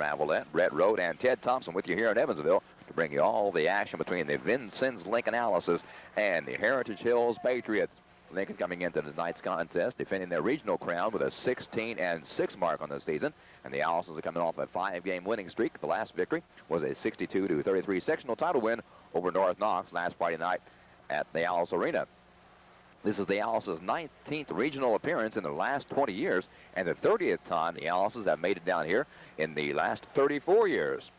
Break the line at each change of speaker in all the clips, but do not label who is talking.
Ravelette, Brett Road, and Ted Thompson with you here in Evansville to bring you all the action between the Vincennes Lincoln Alice's and the Heritage Hills Patriots. Lincoln coming into tonight's contest, defending their regional crown with a 16-6 mark on the season. And the Alices are coming off a 5-game winning streak. The last victory was a 62-33 sectional title win over North Knox last Friday night at the Alice Arena. This is the Alice's 19th regional appearance in the last 20 years, and the 30th time the Alices have made it down here in the last 34 years.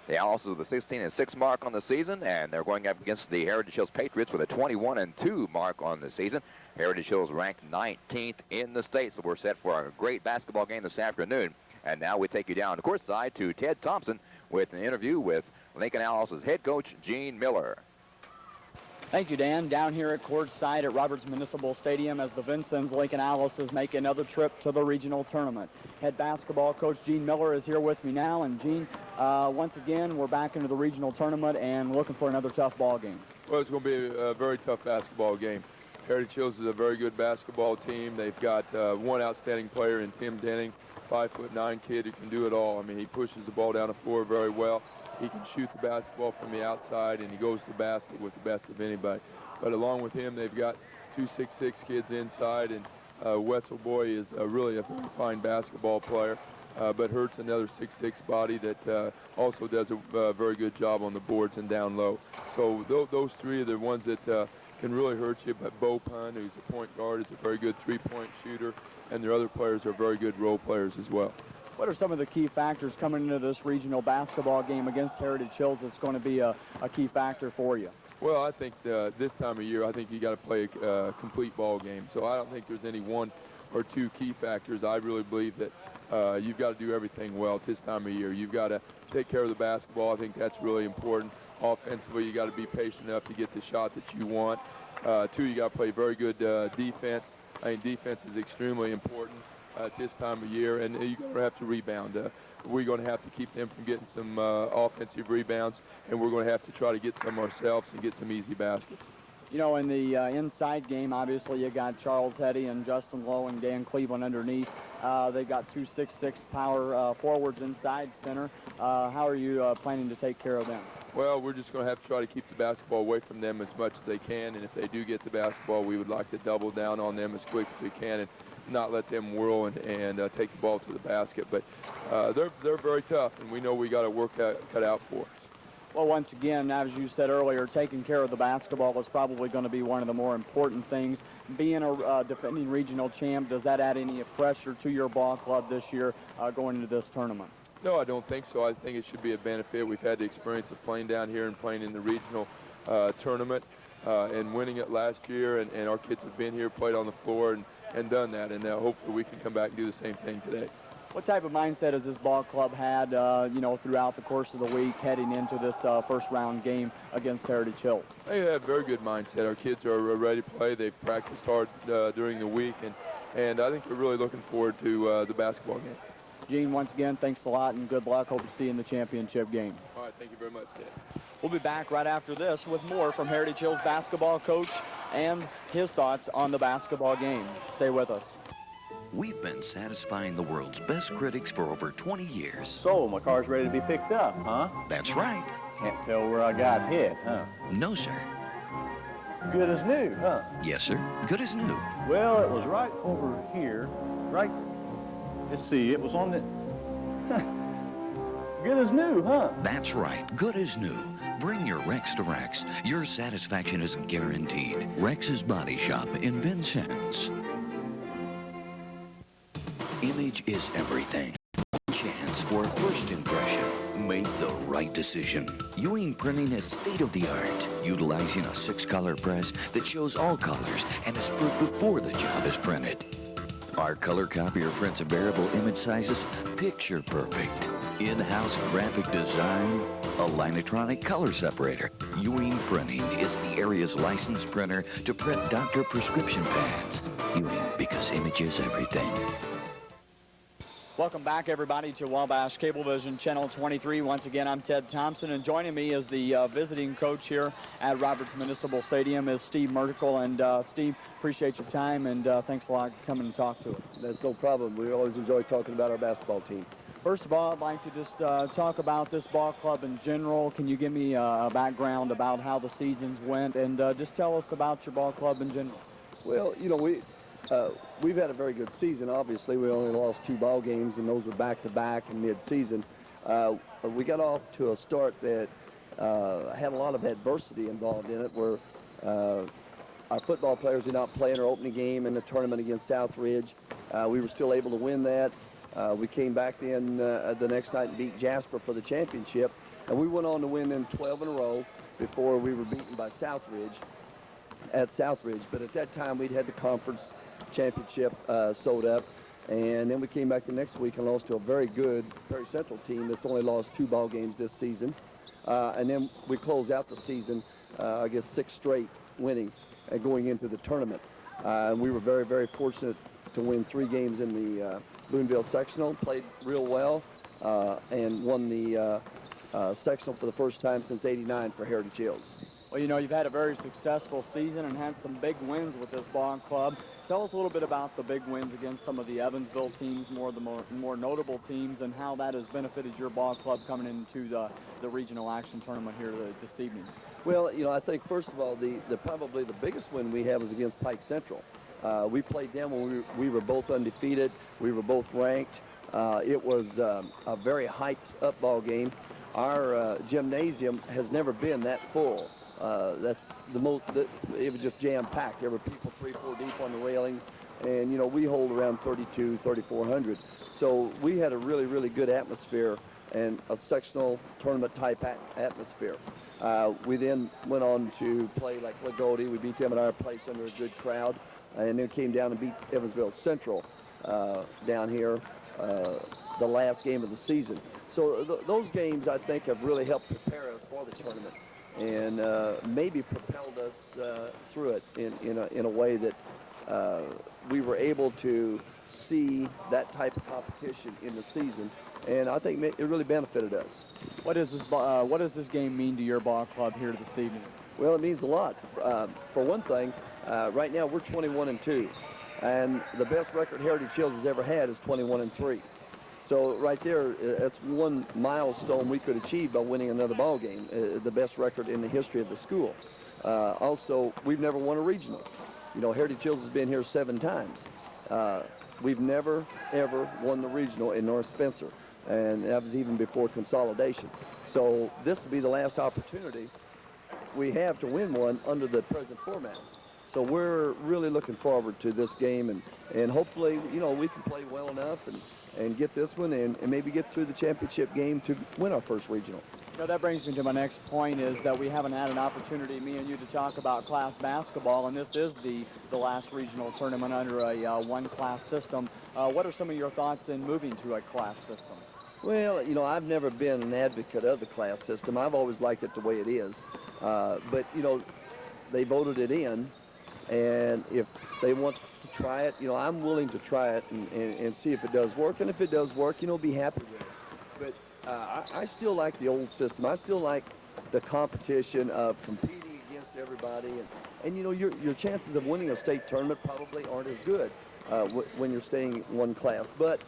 The Alices with a 16-6 mark on the season, and they're going up against the Heritage Hills Patriots with a 21-2 mark on the season. Heritage Hills ranked 19th in the state, so we're set for a great basketball game this afternoon. And now we take you down the court side to Ted Thompson with an interview with Lincoln Alice's head coach, Gene Miller.
Thank you, Dan. Down here at courtside at Roberts Municipal Stadium as the Vincennes Lincoln Alices make another trip to the regional tournament. Head basketball coach Gene Miller is here with me now. And Gene, once again, we're back into the regional tournament and looking for another tough ball game.
Well, it's going to be a very tough basketball game. Heritage Hills is a very good basketball team. They've got one outstanding player in Tim Denning, 5'9" kid who can do it all. I mean, he pushes the ball down the floor very well. He can shoot the basketball from the outside, and he goes to the basket with the best of anybody. But along with him, they've got 2 6'6" kids inside, and Wetzel Boy is really a very fine basketball player. But Hurt's another 6'6" body that also does a very good job on the boards and down low. So those three are the ones that can really hurt you. But Bo Pun, who's a point guard, is a very good three-point shooter, and their other players are very good role players as well.
What are some of the key factors coming into this regional basketball game against Heritage Hills that's going to be a key factor for you?
Well, I think this time of year, I think you got to play a complete ball game. So I don't think there's any one or two key factors. I really believe that you've got to do everything well at this time of year. You've got to take care of the basketball. I think that's really important. Offensively, you got to be patient enough to get the shot that you want. Two, you got to play very good defense. I mean, defense is extremely important at this time of year, and you're going to have to rebound. We're going to have to keep them from getting some offensive rebounds, and we're going to have to try to get some ourselves and get some easy baskets.
You know, in the inside game, obviously you got Charles Hetty and Justin Lowe and Dan Cleveland underneath. They've got 2 6'6" power forwards inside center. How are you planning to take care of them?
Well, we're just going to have to try to keep the basketball away from them as much as they can, and if they do get the basketball, we would like to double down on them as quick as we can and not let them whirl and take the ball to the basket. But they're very tough, and we know we got to work cut out for us.
Well, once again, as you said earlier, taking care of the basketball is probably going to be one of the more important things. Being a defending regional champ, does that add any pressure to your ball club this year going into this tournament?
No, I don't think so. I think it should be a benefit. We've had the experience of playing down here and playing in the regional tournament and winning it last year, and our kids have been here, played on the floor, and done that, and hopefully we can come back and do the same thing today.
What type of mindset has this ball club had, you know, throughout the course of the week heading into this first-round game against Heritage Hills?
They have a very good mindset. Our kids are ready to play. They've practiced hard during the week, and I think they're really looking forward to the basketball game.
Gene, once again, thanks a lot and good luck. Hope to see you in the championship game.
All right, thank you very much, Ted.
We'll be back right after this with more from Heritage Hills basketball coach and his thoughts on the basketball game. Stay with us.
We've been satisfying the world's best critics for over 20 years.
So, my car's ready to be picked up, huh?
That's right.
Can't tell where I got hit, huh?
No, sir.
Good as new, huh?
Yes, sir. Good as new.
Well, it was right over here, right? Let's see, it was on the... Good as new, huh?
That's right. Good as new. Bring your Rex to Rex. Your satisfaction is guaranteed. Rex's Body Shop in Vincennes. Image is everything. Chance for a first impression. Make the right decision. Ewing Printing is state-of-the-art, utilizing a 6-color press that shows all colors and is proof before the job is printed. Our color copier prints variable image sizes, picture perfect. In-house graphic design, a Linotronic color separator. Ewing Printing is the area's licensed printer to print doctor prescription pads. Ewing, because image is everything.
Welcome back, everybody, to Wabash Cablevision Channel 23. Once again, I'm Ted Thompson, and joining me is the visiting coach here at Roberts Municipal Stadium is Steve Merkel. And Steve, appreciate your time, and thanks a lot for coming to talk to us.
That's no problem. We always enjoy talking about our basketball team.
First of all, I'd like to just talk about this ball club in general. Can you give me a background about how the seasons went, and just tell us about your ball club in general?
Well, you know, we've had a very good season. Obviously, we only lost 2 ball games, and those were back-to-back and mid-season. We got off to a start that had a lot of adversity involved in it, where our football players did not play in our opening game in the tournament against Southridge. We were still able to win that. We came back then the next night and beat Jasper for the championship, and we went on to win them 12 in a row before we were beaten by Southridge at Southridge. But at that time, we'd had the conference championship sewed up, and then we came back the next week and lost to a very good Perry Central team that's only lost 2 ball games this season. And then we closed out the season, I guess, 6 straight winning and going into the tournament. And we were very, very fortunate to win 3 games in the Boonville sectional, played real well, and won the sectional for the first time since '89 for Heritage Hills.
Well, you know, you've had a very successful season and had some big wins with this ball club. Tell us a little bit about the big wins against some of the Evansville teams, the more notable teams, and how that has benefited your ball club coming into the regional action tournament here this evening.
Well, you know, I think first of all, probably the biggest win we have is against Pike Central. We played them when we were both undefeated. We were both ranked. It was a very hyped up ball game. Our gymnasium has never been that full. That's the most. It was just jam-packed. There were people 3-4 deep on the railing, and you know, we hold around 3,400. So we had a really, really good atmosphere and a sectional tournament type atmosphere. We then went on to play like Lagodi. We beat them at our place under a good crowd, and then came down and beat Evansville Central down here the last game of the season. So those games, I think, have really helped prepare us for the tournament, and maybe propelled us through it in a way that we were able to see that type of competition in the season, and I think it really benefited us.
What does this game mean to your ball club here this evening?
Well, it means a lot. For one thing, right now we're 21-2, and the best record Heritage Hills has ever had is 21-3. So right there, that's one milestone we could achieve by winning another ball game, the best record in the history of the school. Also, we've never won a regional. You know, Heritage Hills has been here 7 times. We've never, ever won the regional in North Spencer, and that was even before consolidation. So this will be the last opportunity we have to win one under the present format. So we're really looking forward to this game, and hopefully, you know, we can play well enough and get this one and maybe get through the championship game to win our first regional.
You know, that brings me to my next point, is that we haven't had an opportunity, me and you, to talk about class basketball, and this is the last regional tournament under a one-class system. What are some of your thoughts in moving to a class system?
Well, you know, I've never been an advocate of the class system. I've always liked it the way it is. But, you know, they voted it in, and if they want to try it, you know, I'm willing to try it and see if it does work. And if it does work, you know, be happy with it. But I still like the old system. I still like the competition of competing against everybody. And you know, your chances of winning a state tournament probably aren't as good when you're staying one class. But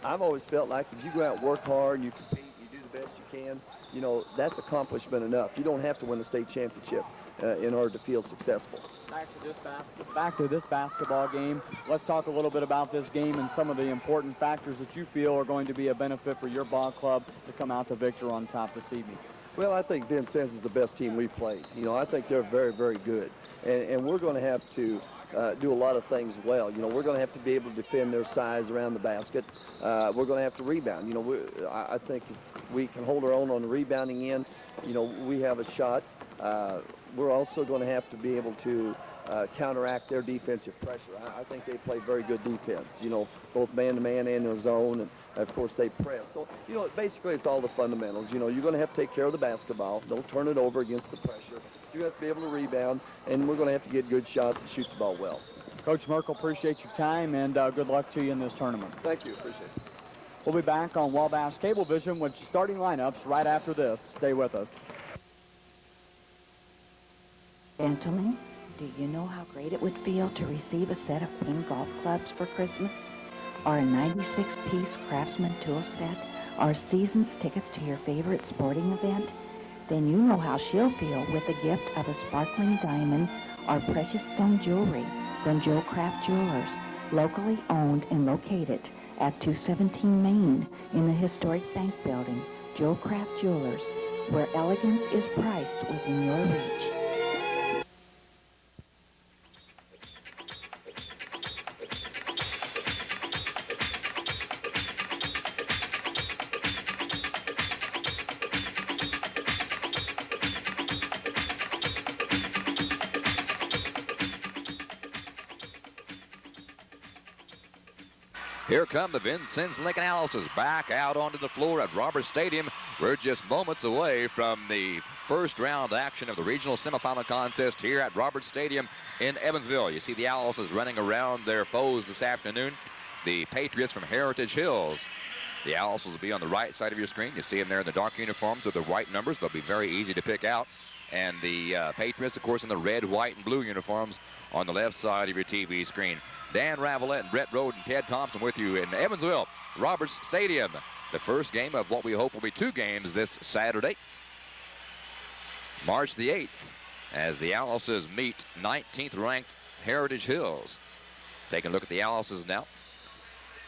I've always felt like if you go out and work hard and you compete, you do the best you can, you know, that's accomplishment enough. You don't have to win a state championship in order to feel successful.
Back to this basketball game. Let's talk a little bit about this game and some of the important factors that you feel are going to be a benefit for your ball club to come out to victor on top this evening.
Well, I think Vincennes is the best team we've played. You know, I think they're very, very good. And we're going to have to do a lot of things well. You know, we're going to have to be able to defend their size around the basket. We're going to have to rebound. You know, I think if we can hold our own on the rebounding end, you know, we have a shot. We're also going to have to be able to counteract their defensive pressure. I think they play very good defense, you know, both man-to-man and in zone, and of course they press. So, you know, basically it's all the fundamentals. You know, you're going to have to take care of the basketball. Don't turn it over against the pressure. You have to be able to rebound, and we're going to have to get good shots and shoot the ball well.
Coach Merkel, appreciate your time, and good luck to you in this tournament.
Thank you. Appreciate it.
We'll be back on Wabash Cablevision with starting lineups right after this. Stay with us.
Gentlemen, do you know how great it would feel to receive a set of ping golf clubs for Christmas? or a 96-piece Craftsman tool set, or season's tickets to your favorite sporting event? Then you know how she'll feel with the gift of a sparkling diamond or precious stone jewelry from Joe Craft Jewelers, locally owned and located at 217 Main in the historic bank building. Joe Craft Jewelers, where elegance is priced within your reach.
Here come the Vincennes Lincoln Alices back out onto the floor at Roberts Stadium. We're just moments away from the first round action of the regional semifinal contest here at Roberts Stadium in Evansville. You see the Alices running around their foes this afternoon, the Patriots from Heritage Hills. The Alices will be on the right side of your screen. You see them there in the dark uniforms with the white numbers. They'll be very easy to pick out. And the Patriots, of course, in the red, white, and blue uniforms on the left side of your TV screen. Dan Ravelette and Brett Rode and Ted Thompson with you in Evansville, Roberts Stadium. The first game of what we hope will be two games this Saturday, March the 8th, as the Alices meet 19th ranked Heritage Hills. Taking a look at the Alices now.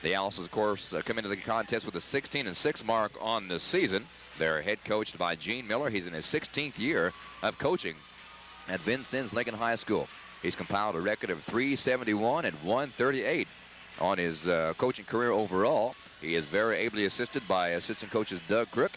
The Alices, of course, come into the contest with a 16-6 mark on the season. They're head coached by Gene Miller. He's in his 16th year of coaching at Vincennes Lincoln High School. He's compiled a record of 371 and 138 on his coaching career overall. He is very ably assisted by assistant coaches Doug Crook,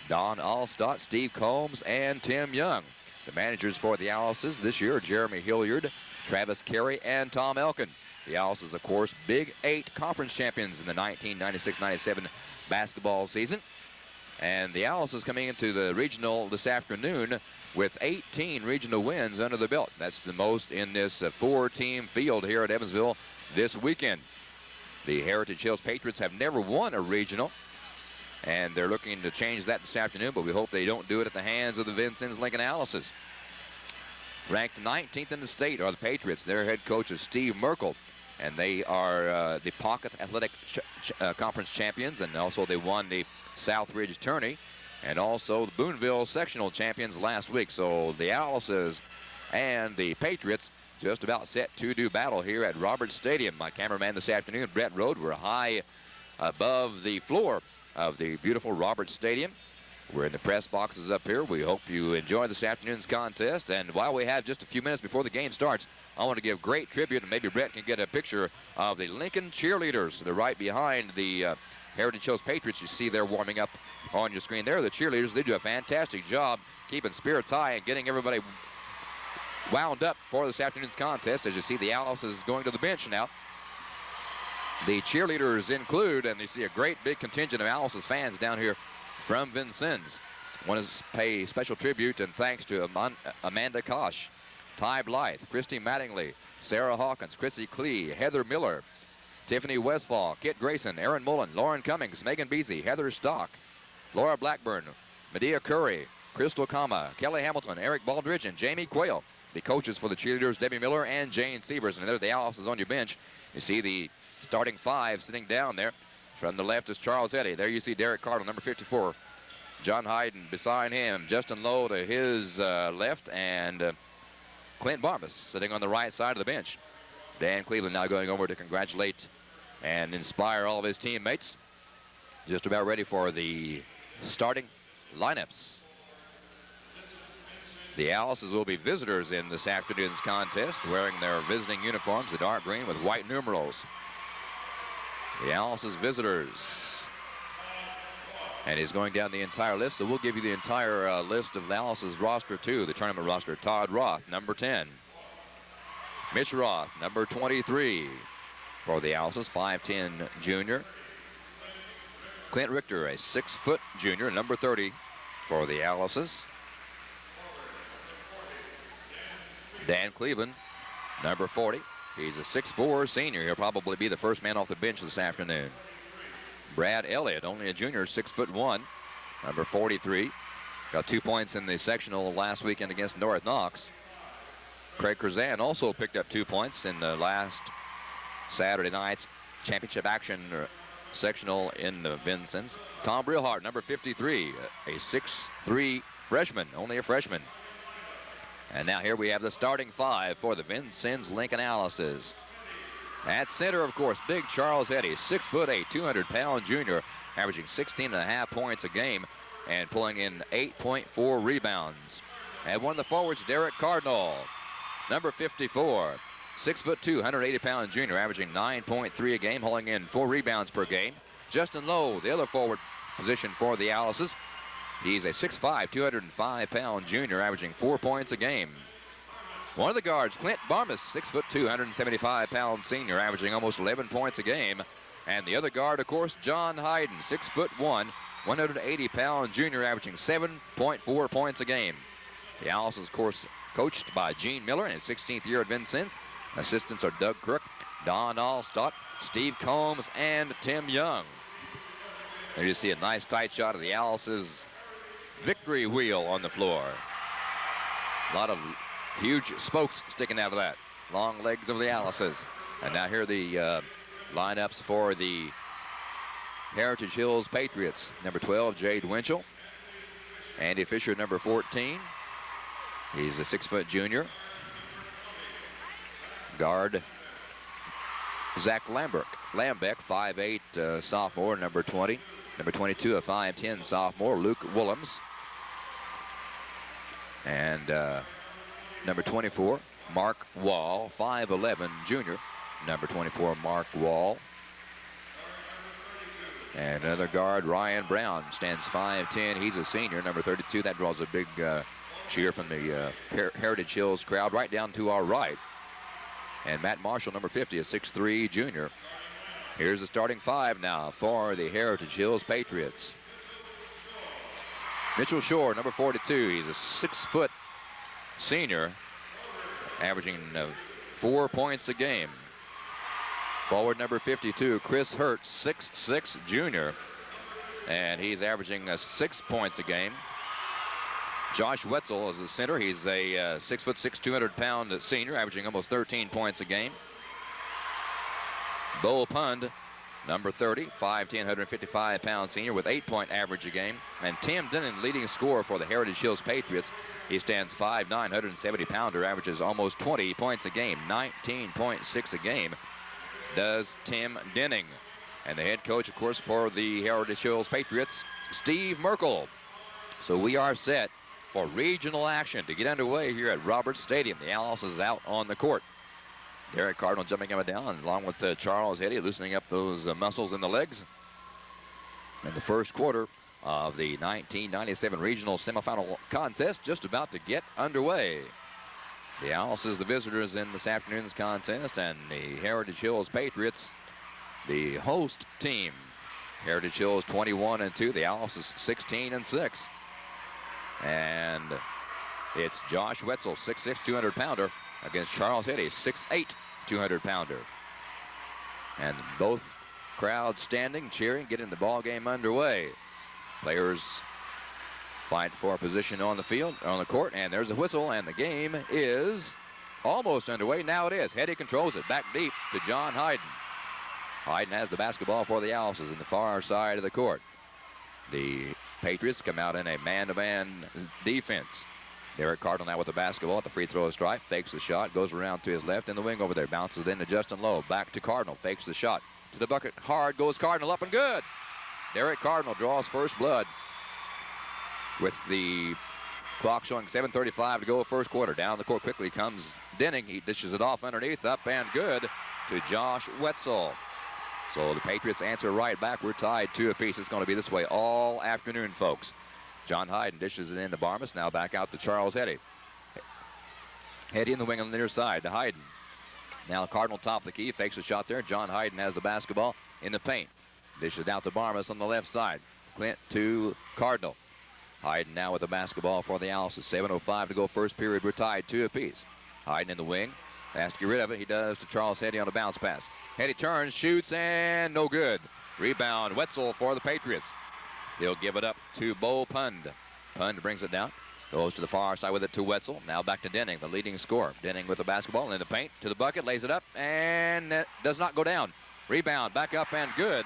Don Allstott, Steve Combs, and Tim Young. The managers for the Alices this year are Jeremy Hilliard, Travis Carey, and Tom Elkin. The Alices, of course, Big 8 conference champions in the 1996-97 basketball season. And the Alices coming into the regional this afternoon with 18 regional wins under the belt. That's the most in this four-team field here at Evansville this weekend. The Heritage Hills Patriots have never won a regional, and they're looking to change that this afternoon, but we hope they don't do it at the hands of the Vincennes Lincoln Alices. Ranked 19th in the state are the Patriots. Their head coach is Steve Merkel, and they are the Pocket Athletic Conference champions, and also they won the Southridge Tourney and also the Boonville sectional champions last week. So the Alices and the Patriots just about set to do battle here at Roberts Stadium. My cameraman this afternoon, Brett Rode, we're high above the floor of the beautiful Roberts Stadium. We're in the press boxes up here. We hope you enjoy this afternoon's contest. And while we have just a few minutes before the game starts, I want to give great tribute, and maybe Brett can get a picture of the Lincoln cheerleaders. They're right behind the Heritage Hills Patriots. You see they're warming up on your screen there. The cheerleaders, they do a fantastic job keeping spirits high and getting everybody wound up for this afternoon's contest. As you see, the Alice is going to the bench now. The cheerleaders include, and you see a great big contingent of Alice's fans down here from Vincennes. Want to pay special tribute and thanks to Amanda Kosh, Ty Blythe, Christy Mattingly, Sarah Hawkins, Chrissy Klee, Heather Miller, Tiffany Westfall, Kit Grayson, Aaron Mullen, Lauren Cummings, Megan Beasy, Heather Stock, Laura Blackburn, Medea Curry, Crystal Kama, Kelly Hamilton, Eric Baldridge, and Jamie Quayle. The coaches for the cheerleaders, Debbie Miller and Jane Sievers. And there the Alice on your bench. You see the starting five sitting down there. From the left is Charles Eddy. There you see Derek Cardle, number 54. John Hayden beside him. Justin Lowe to his left. And Clint Barbas sitting on the right side of the bench. Dan Cleveland now going over to congratulate and inspire all of his teammates. Just about ready for the starting lineups. The Alices will be visitors in this afternoon's contest, wearing their visiting uniforms, the dark green with white numerals. The Alices visitors. And he's going down the entire list, so we'll give you the entire list of the Alices roster too. The tournament roster: Todd Roth, number 10. Mitch Roth, number 23 for the Alices, 5'10 junior. Clint Richter, a 6-foot junior, number 30 for the Alices. Dan Cleveland, number 40. He's a 6'4 senior. He'll probably be the first man off the bench this afternoon. Brad Elliott, only a junior, 6'1", number 43. Got 2 points in the sectional last weekend against North Knox. Craig Curzan also picked up 2 points in the last Saturday night's championship action sectional in the Vincennes. Tom Brillhart, number 53, a 6'3" freshman, only a freshman. And now here we have the starting five for the Vincennes Lincoln Alices. At center, of course, big Charles Eddy, 6'8", 200-pound junior, averaging 16.5 points a game and pulling in 8.4 rebounds. And one of the forwards, Derek Cardinal, number 54, 6'2", 180-pound junior, averaging 9.3 a game, hauling in 4 rebounds per game. Justin Lowe, the other forward position for the Alices. He's a 6'5", 205-pound junior, averaging 4 points a game. One of the guards, Clint Barmas, 6'2", 175-pound senior, averaging almost 11 points a game. And the other guard, of course, John Hayden, 6'1", 180-pound junior, averaging 7.4 points a game. The Alices, of course, coached by Gene Miller in his 16th year at Vincennes. Assistants are Doug Crook, Don Allstott, Steve Combs, and Tim Young. There you see a nice tight shot of the Alices' victory wheel on the floor. A lot of huge spokes sticking out of that. Long legs of the Alices. And now here are the lineups for the Heritage Hills Patriots. Number 12, Jade Winchell. Andy Fisher, number 14. He's a 6-foot junior. Guard, Zach Lambeck, 5'8", sophomore, number 20. Number 22, a 5'10" sophomore, Luke Willems. And number 24, Mark Wall, 5'11", junior. Number 24, Mark Wall. And another guard, Ryan Brown, stands 5'10". He's a senior, number 32. That draws a big cheer from the Heritage Hills crowd right down to our right. And Matt Marshall, number 50, a 6'3" junior. Here's the starting five now for the Heritage Hills Patriots. Mitchell Shore, number 42. He's a 6-foot senior, averaging 4 points a game. Forward number 52, Chris Hurt, 6'6" junior, and he's averaging 6 points a game. Josh Wetzel is the center. He's a 6'6", 200-pound senior, averaging almost 13 points a game. Bo Pund, number 30, 5'10", 155-pound senior with 8-point average a game. And Tim Denon, leading scorer for the Heritage Hills Patriots. He stands 5'9", 170-pounder, averages almost 20 points a game, 19.6 a game does Tim Denning. And the head coach, of course, for the Heritage Hills Patriots, Steve Merkel. So we are set for regional action to get underway here at Roberts Stadium. The Alice is out on the court. Derek Cardinal jumping up and down, along with Charles Eddy, loosening up those muscles in the legs. In the first quarter of the 1997 regional semifinal contest, just about to get underway. The Alice is the visitors in this afternoon's contest, and the Heritage Hills Patriots, the host team. Heritage Hills 21-2, the Alice is 16-6. And it's Josh Wetzel, 6'6", 200-pounder, against Charles Eddy, 6'8", 200-pounder. And both crowds standing, cheering, getting the ball game underway. Players fight for a position on the field, on the court, and there's a whistle, and the game is almost underway. Now it is. Eddy controls it back deep to John Hayden. Hayden has the basketball for the Alices in the far side of the court. The Patriots come out in a man-to-man defense. Derek Cardinal now with the basketball at the free throw stripe, fakes the shot, goes around to his left in the wing over there, bounces into Justin Lowe, back to Cardinal, fakes the shot, to the bucket, hard goes Cardinal, up and good. Derek Cardinal draws first blood with the clock showing 7:35 to go first quarter. Down the court quickly comes Denning. He dishes it off underneath, up and good to Josh Wetzel. So the Patriots answer right back. We're tied 2 apiece. It's going to be this way all afternoon, folks. John Hayden dishes it into Barmas. Now back out to Charles Eddy. Eddy in the wing on the near side to Hayden. Now Cardinal top of the key. Fakes a shot there. John Hayden has the basketball in the paint. Dishes out to Barmas on the left side. Clint to Cardinal. Hayden now with the basketball for the Alice. 7:05 to go first period. We're tied 2 apiece. Hayden in the wing. Has to get rid of it. He does to Charles Eddy on a bounce pass. Eddy turns, shoots, and no good. Rebound, Wetzel for the Patriots. He'll give it up to Bo Pund. Pund brings it down. Goes to the far side with it to Wetzel. Now back to Denning, the leading scorer. Denning with the basketball in the paint to the bucket, lays it up, and it does not go down. Rebound back up and good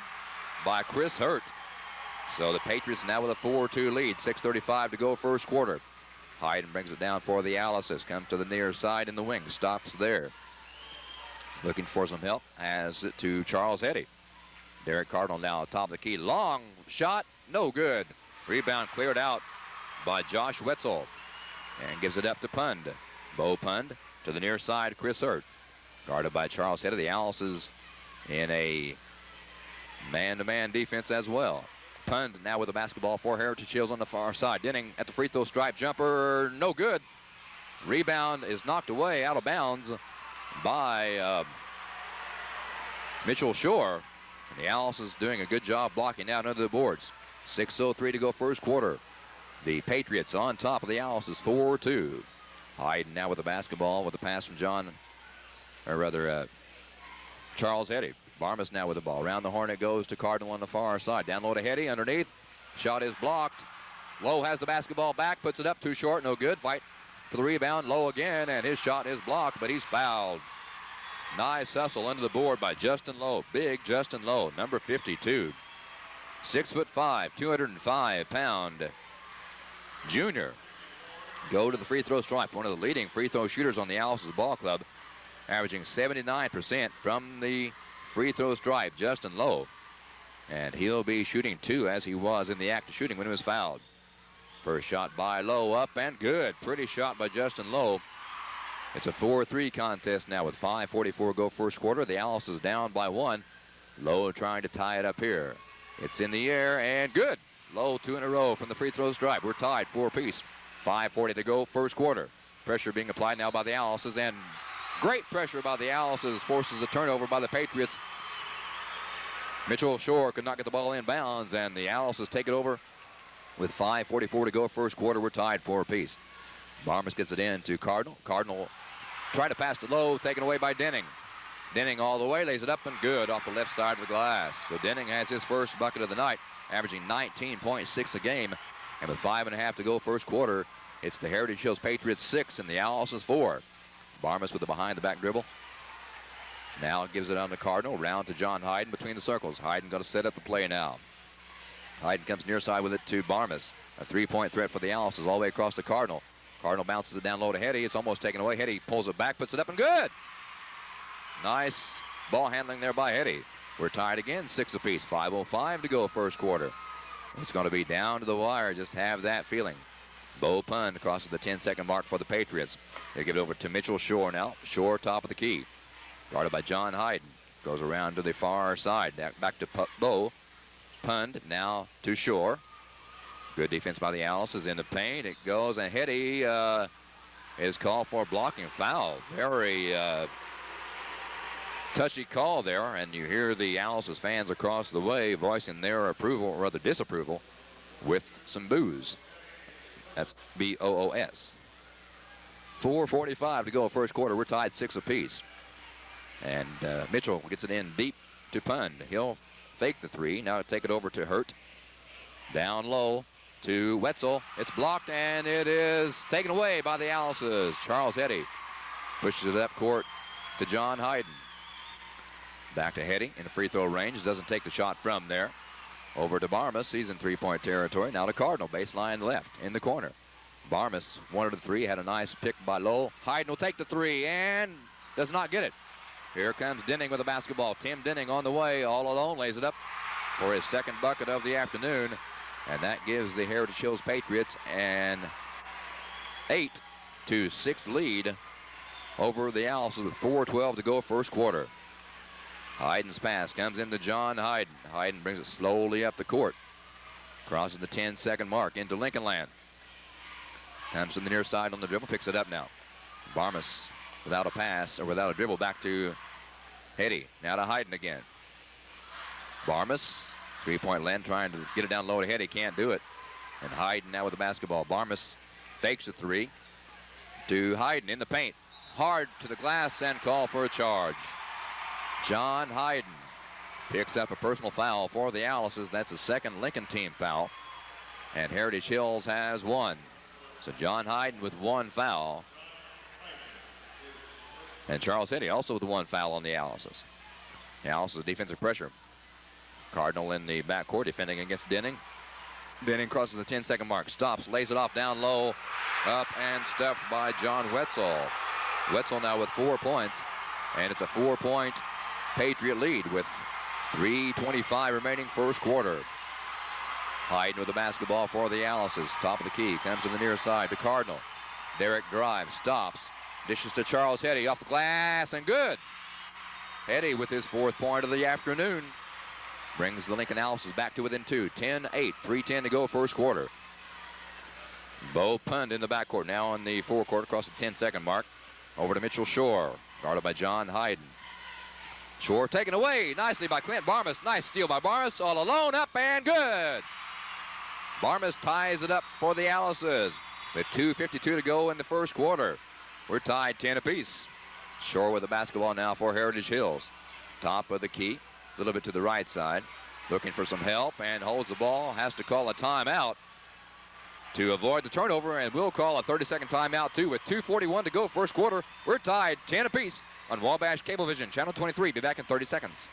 by Chris Hurt. So the Patriots now with a 4-2 lead. 6:35 to go first quarter. Hayden brings it down for the Alices. Comes to the near side in the wing. Stops there. Looking for some help. Has it to Charles Eddy. Derek Cardinal now top of the key. Long shot. No good. Rebound cleared out by Josh Wetzel. And gives it up to Pund. Bo Pund to the near side. Chris Hurt. Guarded by Charles Eddy. The Alices in a man-to-man defense as well. Pund now with the basketball for Heritage Hills on the far side. Denning at the free throw stripe. Jumper, no good. Rebound is knocked away out of bounds by Mitchell Shore. And the Alices doing a good job blocking out under the boards. 6:03 to go first quarter. The Patriots on top of the Alices 4-2. Hayden now with the basketball with the pass from Charles Eddy. Barmas now with the ball. Around the horn it goes to Cardinal on the far side. Down low to Eddy underneath. Shot is blocked. Lowe has the basketball back. Puts it up too short. No good. Fight for the rebound. Lowe again. And his shot is blocked, but he's fouled. Nice hustle under the board by Justin Lowe. Big Justin Lowe, number 52. 6'5", 205-pound junior. Go to the free throw stripe. One of the leading free throw shooters on the Alice's ball club. Averaging 79% from the free throw stripe, Justin Lowe. And he'll be shooting 2 as he was in the act of shooting when he was fouled. First shot by Lowe up and good. Pretty shot by Justin Lowe. It's a 4-3 contest now with 5:44 go first quarter. The Alice's down by 1. Lowe trying to tie it up here. It's in the air and good. Lowe 2 in a row from the free throw stripe. We're tied 4 apiece. 5:40 to go first quarter. Pressure being applied now by the Alice's, and great pressure by the Alice's forces a turnover by the Patriots. Mitchell Shore could not get the ball in bounds, and the Alice's take it over with 5:44 to go first quarter. We're tied 4 apiece. Barmas gets it in to Cardinal. Cardinal trying to pass to Lowe, taken away by Denning. Denning all the way, lays it up and good off the left side of the glass. So Denning has his first bucket of the night, averaging 19.6 a game. And with 5.5 to go first quarter, it's the Heritage Hills Patriots 6 and the Alice's 4. Barmas with the behind-the-back dribble. Now gives it on to Cardinal. Round to John Hayden between the circles. Hayden going to set up the play now. Hayden comes near side with it to Barmas. A 3-point threat for the Alice's all the way across to Cardinal. Cardinal bounces it down low to Eddy. It's almost taken away. Eddy pulls it back, puts it up, and good. Nice ball handling there by Eddy. We're tied again, 6 apiece. 5:05 to go first quarter. It's going to be down to the wire. Just have that feeling. Bo Pund crosses the 10-second mark for the Patriots. They give it over to Mitchell Shore now. Shore top of the key. Guarded by John Hayden. Goes around to the far side. Back to Bo. Pund now to Shore. Good defense by the Alice's in the paint. It goes, and Eddy is called for a blocking foul. Very touchy call there, and you hear the Alice's fans across the way voicing their approval, or rather disapproval, with some boos. That's B-O-O-S. 4:45 to go first quarter. We're tied 6 apiece. And Mitchell gets it in deep to Pund. He'll fake the 3. Now take it over to Hurt. Down low to Wetzel. It's blocked, and it is taken away by the Alice's. Charles Eddy pushes it up court to John Hayden. Back to Eddy in free throw range. Doesn't take the shot from there. Over to Barmas. He's in 3-point territory. Now to Cardinal. Baseline left in the corner. Barmas wanted a 3. Had a nice pick by Lowe. Hayden will take the 3 and does not get it. Here comes Denning with the basketball. Tim Denning on the way. All alone. Lays it up for his second bucket of the afternoon. And that gives the Heritage Hills Patriots an 8-6 lead over the Alice's with 4:12 to go first quarter. Hayden's pass comes into John Hayden. Hayden brings it slowly up the court. Crosses the 10-second mark into Lincoln Land. Comes from the near side on the dribble. Picks it up now. Barmas without a pass, or without a dribble, back to Eddy. Now to Hayden again. Barmas. 3-point land trying to get it down low to Eddy. Can't do it. And Hayden now with the basketball. Barmas fakes a 3 to Hayden in the paint. Hard to the glass and call for a charge. John Hayden picks up a personal foul for the Alice's. That's the second Lincoln team foul. And Heritage Hills has 1. So John Hayden with 1 foul. And Charles Eddy also with 1 foul on the Alice's. Alice's defensive pressure. Cardinal in the backcourt defending against Denning. Denning crosses the 10-second mark. Stops, lays it off down low. Up and stuffed by John Wetzel. Wetzel now with 4 points. And it's a 4-point Patriot lead with 3:25 remaining first quarter. Hyden with the basketball for the Alice's. Top of the key. Comes to the near side to Cardinal. Derek drives. Stops. Dishes to Charles Hetty off the glass and good. Hetty with his 4th point of the afternoon. Brings the Lincoln Alice's back to within 2. 10-8. 3:10 to go first quarter. Bo Pund in the backcourt. Now in the forecourt across the 10-second mark. Over to Mitchell Shore. Guarded by John Hyden. Shore taken away nicely by Clint Barmas. Nice steal by Barmas. All alone, up and good. Barmas ties it up for the Alice's with 2:52 to go in the first quarter. We're tied 10 apiece. Shore with the basketball now for Heritage Hills. Top of the key, a little bit to the right side. Looking for some help and holds the ball. Has to call a timeout to avoid the turnover, and we'll call a 30-second timeout too with 2:41 to go first quarter. We're tied 10 apiece on Wabash Cablevision, Channel 23. Be back in 30 seconds.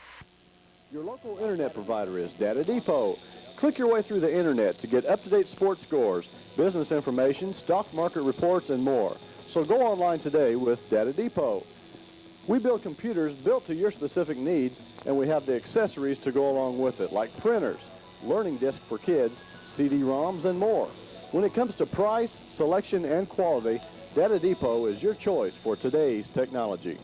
Your local internet provider is Data Depot. Click your way through the internet to get up-to-date sports scores, business information, stock market reports, and more. So go online today with Data Depot. We build computers built to your specific needs, and we have the accessories to go along with it, like printers, learning discs for kids, CD-ROMs, and more. When it comes to price, selection, and quality, Data Depot is your choice for today's technology.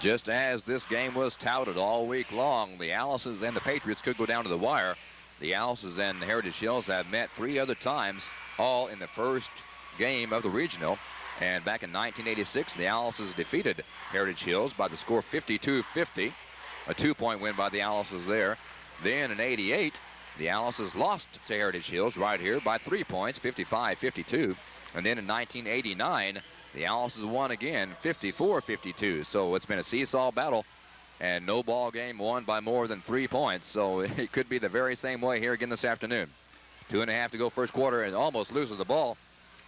Just as this game was touted all week long, the Alice's and the Patriots could go down to the wire. The Alice's and the Heritage Hills have met 3 other times, all in the first game of the regional. And back in 1986, the Alice's defeated Heritage Hills by the score 52-50. A 2-point win by the Alice's there. Then in 88, the Alice's lost to Heritage Hills right here by 3 points, 55-52. And then in 1989, the Alice's won again, 54-52. So it's been a seesaw battle, and no ball game won by more than 3 points. So it could be the very same way here again this afternoon. 2.5 to go first quarter, and almost loses the ball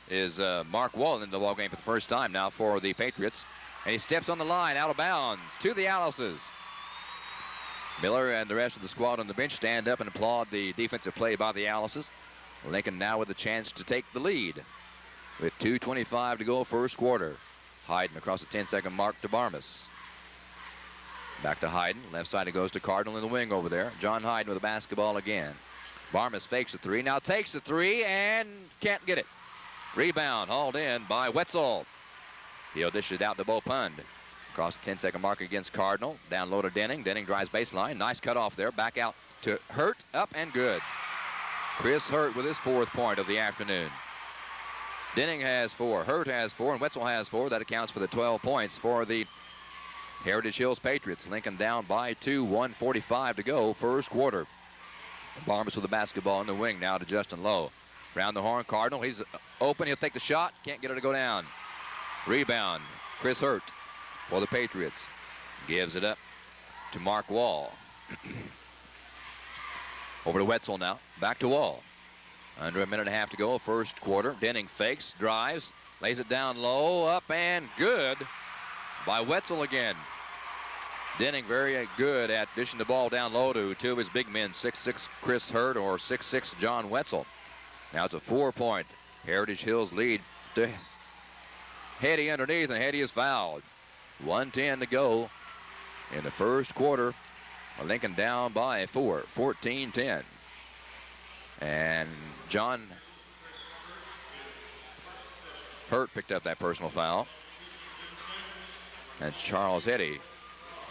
is Mark Wallen in the ball game for the first time now for the Patriots. And he steps on the line, out of bounds, to the Alice's. Miller and the rest of the squad on the bench stand up and applaud the defensive play by the Alice's. Lincoln now with a chance to take the lead with 2:25 to go first quarter. Hyden across the 10-second mark to Barmas. Back to Hyden. Left side it goes to Cardinal in the wing over there. John Hyden with the basketball again. Barmas fakes the 3, now takes the 3 and can't get it. Rebound hauled in by Wetzel. He'll dish it out to Bo Pund. Across the 10-second mark against Cardinal. Down low to Denning. Denning drives baseline. Nice cut off there. Back out to Hurt. Up and good. Chris Hurt with his 4th point of the afternoon. Denning has 4. Hurt has 4. And Wetzel has 4. That accounts for the 12 points for the Heritage Hills Patriots. Lincoln down by 2. 1:45 to go first quarter. Barmas with the basketball in the wing now to Justin Lowe. Round the horn, Cardinal. He's open. He'll take the shot. Can't get it to go down. Rebound. Chris Hurt for the Patriots. Gives it up to Mark Wall. Over to Wetzel now. Back to Wall. Under 1.5 minutes to go first quarter. Denning fakes, drives, lays it down low, up and good by Wetzel again. Denning very good at dishing the ball down low to 2 of his big men, 6'6" Chris Hurt or 6'6" John Wetzel. Now it's a 4-point Heritage Hills lead to Hetty underneath, and Hetty is fouled. 1:10 to go in the first quarter. Lincoln down by 4, 14-10. And John Hurt picked up that personal foul. And Charles Hetty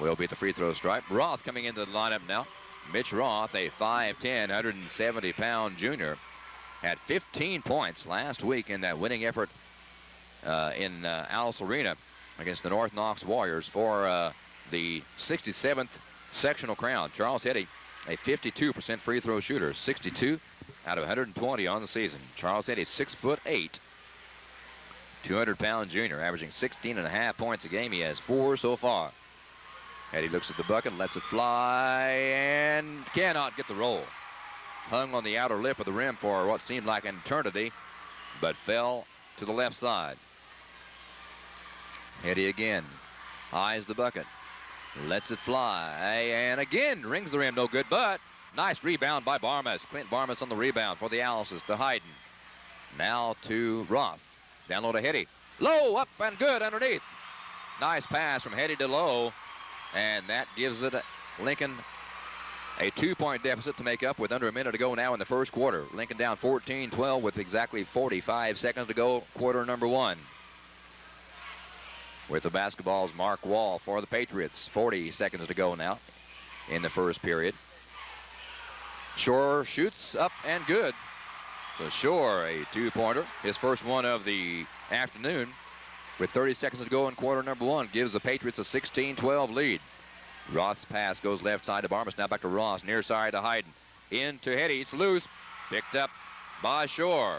will be at the free throw stripe. Roth coming into the lineup now. Mitch Roth, a 5'10", 170-pound junior, had 15 points last week in that winning effort in Alice Arena against the North Knox Warriors for the 67th sectional crown. Charles Hetty, a 52% free throw shooter, 62 out of 120 on the season. Charles Hetty, 6'8", 200-pound junior, averaging 16.5 points a game. He has 4 so far. Hetty looks at the bucket, lets it fly, and cannot get the roll. Hung on the outer lip of the rim for what seemed like an eternity, but fell to the left side. Hetty again. Eyes the bucket. Lets it fly. And again, rings the rim. No good, but nice rebound by Barmas. Clint Barmas on the rebound for the Alice's to Hayden. Now to Roth. Down low to Hetty. Low, up and good underneath. Nice pass from Hetty to Low. And that gives it Lincoln a 2-point deficit to make up with under a minute to go now in the first quarter. Lincoln down 14-12 with exactly 45 seconds to go, quarter number 1. With the basketball's Mark Wall for the Patriots. 40 seconds to go now in the first period. Shore shoots up and good. So Shore, a 2-pointer, his first one of the afternoon. With 30 seconds to go in quarter number 1, gives the Patriots a 16-12 lead. Roth's pass goes left side to Barmas. Now back to Ross. Near side to Hayden. Into Hetty. It's loose. Picked up by Shore.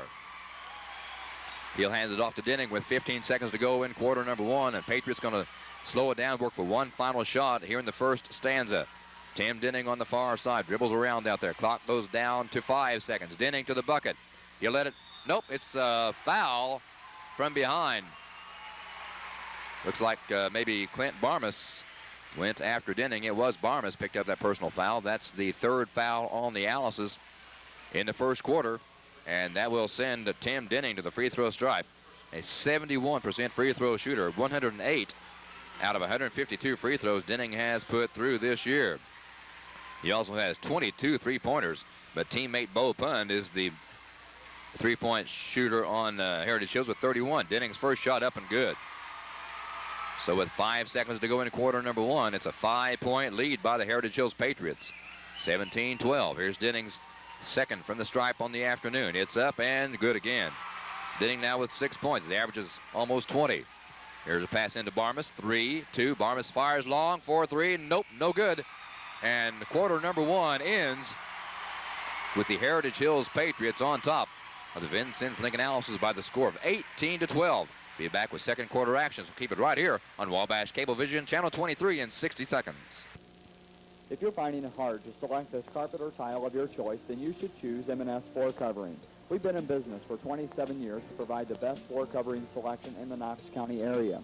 He'll hand it off to Denning with 15 seconds to go in quarter number 1. And Patriots going to slow it down, work for one final shot here in the first stanza. Tim Denning on the far side. Dribbles around out there. Clock goes down to 5 seconds. Denning to the bucket. He'll let it. Nope, it's a foul from behind. Looks like maybe Clint Barmas went after Denning. It was Barmas picked up that personal foul. That's the 3rd foul on the Alice's in the first quarter. And that will send Tim Denning to the free throw stripe. A 71% free throw shooter. 108 out of 152 free throws Denning has put through this year. He also has 22 3-pointers. But teammate Bo Pund is the 3-point shooter on Heritage Hills with 31. Denning's first shot up and good. So with 5 seconds to go in quarter number 1, it's a 5-point lead by the Heritage Hills Patriots. 17-12. Here's Denning's second from the stripe on the afternoon. It's up and good again. Denning now with 6 points. The average is almost 20. Here's a pass into Barmas. 3-2. Barmas fires long. 4-3. Nope, no good. And quarter number 1 ends with the Heritage Hills Patriots on top of the Vincennes Lincoln Alice's by the score of 18-12. Be back with second quarter action, so keep it right here on Wabash Cablevision, Channel 23 in 60 seconds.
If you're finding it hard to select the carpet or tile of your choice, then you should choose M&S Floor Covering. We've been in business for 27 years to provide the best floor covering selection in the Knox County area.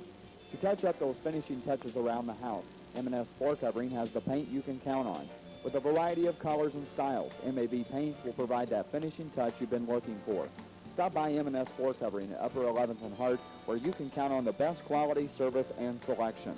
To touch up those finishing touches around the house, M&S Floor Covering has the paint you can count on. With a variety of colors and styles, MAB Paints will provide that finishing touch you've been looking for. Stop by M&S Floor Covering at Upper 11th and Hart, where you can count on the best quality, service, and selection.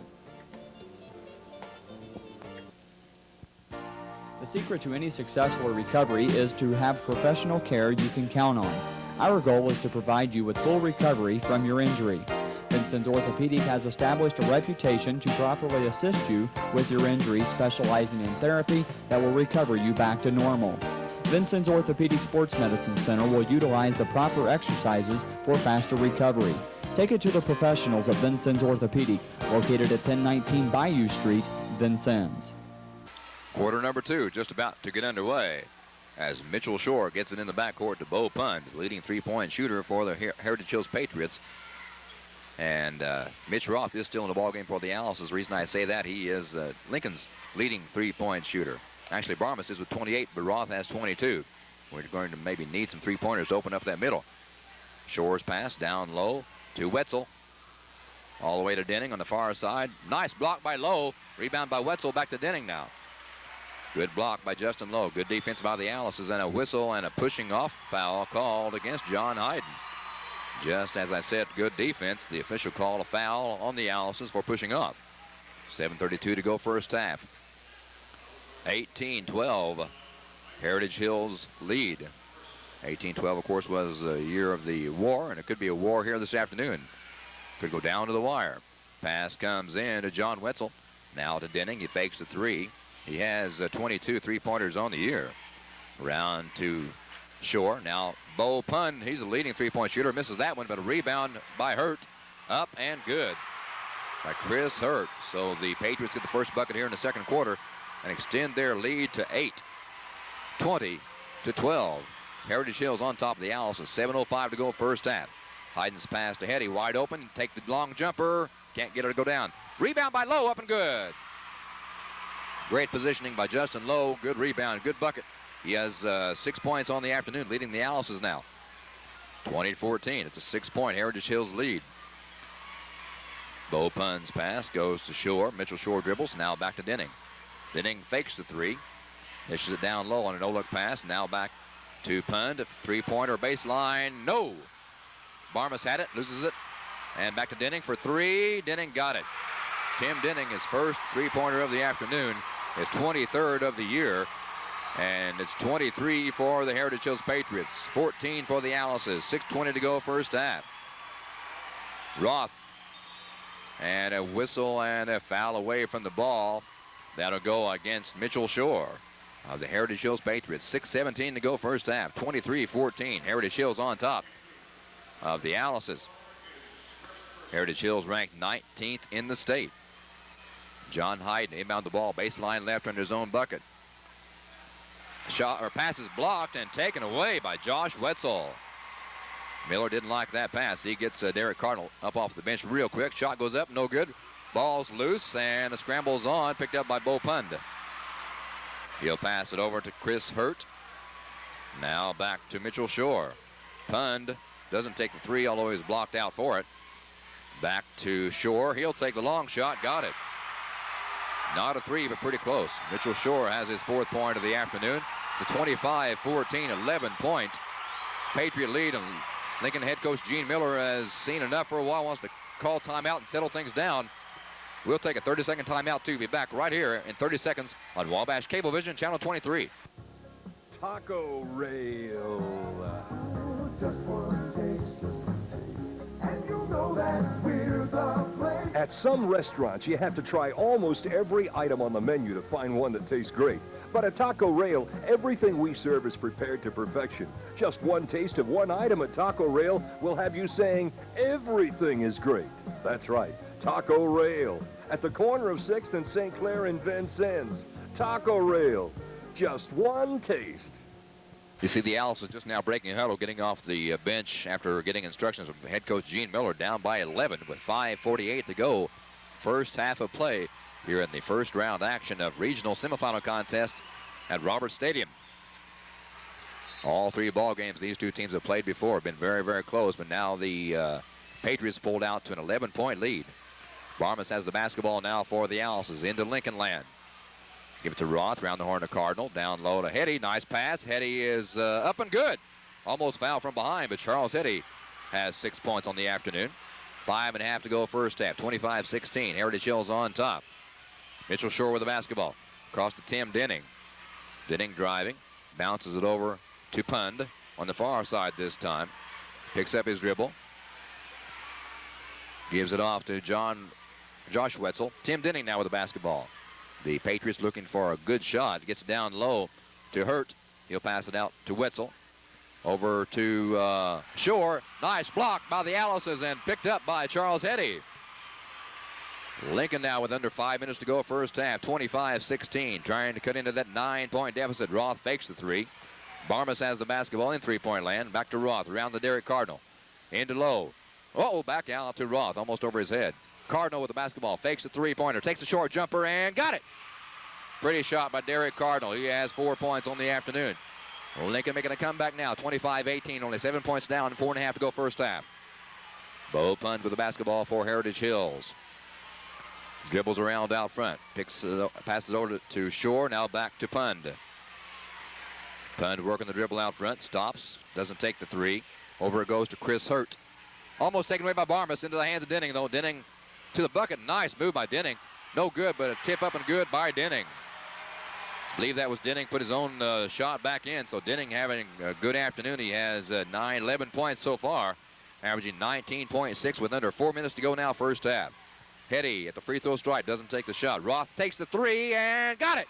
The secret to any successful recovery is to have professional care you can count on. Our goal is to provide you with full recovery from your injury. Vincennes Orthopedic has established a reputation to properly assist you with your injury, specializing in therapy that will recover you back to normal. Vincennes Orthopedic Sports Medicine Center will utilize the proper exercises for faster recovery. Take it to the professionals at Vincennes Orthopedic, located at 1019 Bayou Street, Vincennes.
Quarter number 2 just about to get underway as Mitchell Shore gets it in the backcourt to Bo Pund, leading 3-point shooter for the Heritage Hills Patriots. And Mitch Roth is still in the ballgame for the Alice's. The reason I say that, he is Lincoln's leading 3-point shooter. Actually, Barmas is with 28, but Roth has 22. We're going to maybe need some 3-pointers to open up that middle. Shore's pass down low to Wetzel. All the way to Denning on the far side. Nice block by Lowe. Rebound by Wetzel. Back to Denning now. Good block by Justin Lowe. Good defense by the Alice's, and a whistle and a pushing off foul called against John Hayden. Just as I said, good defense. The official called a foul on the Alice's for pushing off. 7:32 to go first half. 18-12. Heritage Hills lead. 18-12, of course, was a year of the war, and it could be a war here this afternoon. Could go down to the wire. Pass comes in to John Wetzel. Now to Denning. He fakes the 3. He has 22 3-pointers on the year. Round to Shore. Now Bo Pund, he's a leading 3-point shooter. Misses that one, but a rebound by Hurt. Up and good by Chris Hurt. So the Patriots get the first bucket here in the second quarter and extend their lead to 8. 20-12. Heritage Hills on top of the Alice. 7:05 to go first half. Hayden's pass to Hetty, wide open. Take the long jumper. Can't get her to go down. Rebound by Lowe, up and good. Great positioning by Justin Lowe. Good rebound, good bucket. He has 6 points on the afternoon, leading the Alice's now. 20-14. It's a 6-point Heritage Hills lead. Bo Pund's pass goes to Shore. Mitchell Shore dribbles. Now back to Denning. Denning fakes the three. Dishes it down low on a no-look pass. Now back to Pund. Three-pointer baseline. No. Barmas had it. Loses it. And back to Denning for three. Denning got it. Tim Denning, his first three-pointer of the afternoon, his 23rd of the year. And it's 23 for the Heritage Hills Patriots. 14 for the Alice's. 6:20 to go first half. Roth. And a whistle and a foul away from the ball. That'll go against Mitchell Shore of the Heritage Hills Patriots. 6:17 to go first half. 23-14. Heritage Hills on top of the Alice's. Heritage Hills ranked 19th in the state. John Hyden inbound the ball, baseline left under his own bucket. Shot or pass is blocked and taken away by Josh Wetzel. Miller didn't like that pass. He gets Derek Cardinal up off the bench real quick. Shot goes up, no good. Ball's loose and the scramble's on, picked up by Bo Pund. He'll pass it over to Chris Hurt. Now back to Mitchell Shore. Pund doesn't take the three, although he's blocked out for it. Back to Shore. He'll take the long shot. Got it. Not a three, but pretty close. Mitchell Shore has his fourth point of the afternoon. It's a 25-14, 11-point Patriot lead. And Lincoln head coach Gene Miller has seen enough for a while, wants to call timeout and settle things down. We'll take a 30-second timeout, too. Be back right here in 30 seconds on Wabash Cablevision, Channel 23.
Taco Rail.
Just one taste, and you'll know that we're the place.
At some restaurants, you have to try almost every item on the menu to find one that tastes great. But at Taco Rail, everything we serve is prepared to perfection. Just one taste of one item at Taco Rail will have you saying everything is great. That's right, Taco Rail. At the corner of 6th and St. Clair in Vincennes. Taco Rail. Just one taste.
You see the Alice is just now breaking a huddle, getting off the bench after getting instructions from head coach Gene Miller, down by 11 with 5:48 to go. First half of play here in the first round action of regional semifinal contest at Roberts Stadium. All three ball games these two teams have played before have been very, very close, but now the Patriots pulled out to an 11-point lead. Barmas has the basketball now for the Alices into Lincoln land. Give it to Roth, around the horn to Cardinal, down low to Hetty, nice pass. Hetty is up and good. Almost fouled from behind, but Charles Hetty has 6 points on the afternoon. 5.5 to go first half, 25-16. Heritage Hills on top. Mitchell Shore with the basketball. Across to Tim Denning. Denning driving, bounces it over to Pund on the far side this time. Picks up his dribble. Gives it off to Josh Wetzel. Tim Denning now with the basketball. The Patriots looking for a good shot. Gets down low to Hurt. He'll pass it out to Wetzel. Over to Shore. Nice block by the Alices and picked up by Charles Hetty. Lincoln now with under 5 minutes to go first half. 25-16. Trying to cut into that 9-point deficit. Roth fakes the three. Barmas has the basketball in three-point land. Back to Roth. Around the Derek Cardinal. Into low. Uh-oh, back out to Roth. Almost over his head. Cardinal with the basketball, fakes the three-pointer, takes a short jumper, and got it. Pretty shot by Derek Cardinal. He has 4 points on the afternoon. Lincoln making a comeback now, 25-18, only 7 points down, 4.5 to go first half. Bo Pund with the basketball for Heritage Hills. Dribbles around out front, passes over to Shore, now back to Pund. Pund working the dribble out front, stops, doesn't take the three. Over it goes to Chris Hurt. Almost taken away by Barmas, into the hands of Denning, though. Denning to the bucket. Nice move by Denning. No good, but a tip up and good by Denning. I believe that was Denning put his own shot back in. So Denning having a good afternoon. He has 11 points so far, averaging 19.6 with under 4 minutes to go now first half. Hetty at the free throw stripe, doesn't take the shot. Roth takes the three and got it.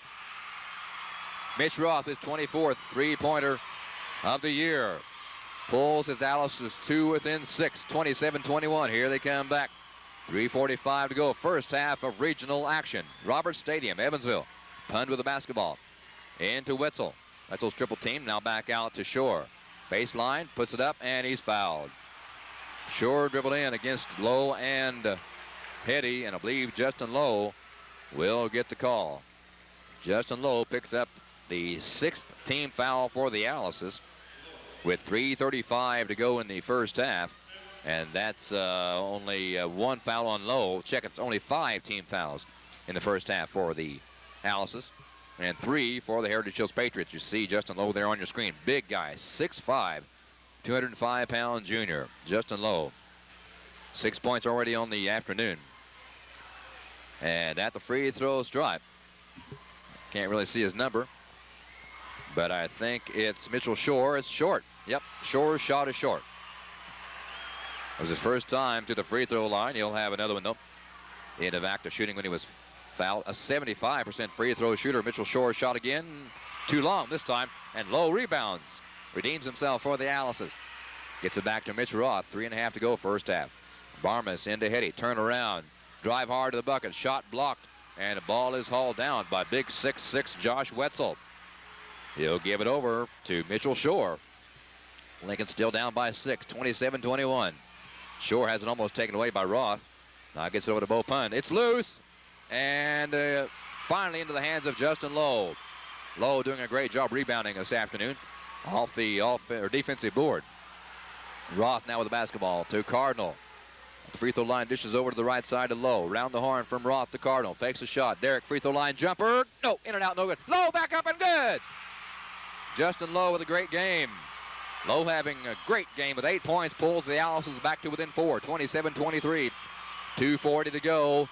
Mitch Roth, his 24th three-pointer of the year. Pulls his Alice's two within 6, 27-21. Here they come back. 3:45 to go. First half of regional action. Roberts Stadium, Evansville. Pund with the basketball. Into Wetzel. Wetzel's triple team. Now back out to Shore. Baseline, puts it up, and he's fouled. Shore dribbled in against Lowe and Hetty, and I believe Justin Lowe will get the call. Justin Lowe picks up the 6th team foul for the Alices with 3:35 to go in the first half. And that's only one foul on Lowe. Check, it's only 5 team fouls in the first half for the Alice's, and 3 for the Heritage Hills Patriots. You see Justin Lowe there on your screen. Big guy, 6'5", 205-pound junior. Justin Lowe, 6 points already on the afternoon. And at the free throw stripe, can't really see his number, but I think it's Mitchell Shore. It's short. Yep, Shore's shot is short. It was his first time to the free throw line. He'll have another one, though. End of active shooting when he was fouled. A 75% free throw shooter. Mitchell Shore shot again. Too long this time. And Lowe rebounds. Redeems himself for the Alice's. Gets it back to Mitch Roth. 3.5 to go first half. Barmas into Hetty. Turn around. Drive hard to the bucket. Shot blocked. And the ball is hauled down by big 6'6" Josh Wetzel. He'll give it over to Mitchell Shore. Lincoln still down by 6. 27-21. Shore has it almost taken away by Roth. Now gets it over to Bo Pund. It's loose. And finally into the hands of Justin Lowe. Lowe doing a great job rebounding this afternoon off the defensive board. Roth now with the basketball to Cardinal. The free throw line dishes over to the right side to Lowe. Round the horn from Roth to Cardinal. Fakes a shot. Derrick free throw line jumper. No, in and out, no good. Lowe back up and good. Justin Lowe with a great game. Lowe having a great game with 8 points, pulls the Alice's back to within 4, 27-23. 2:40 to go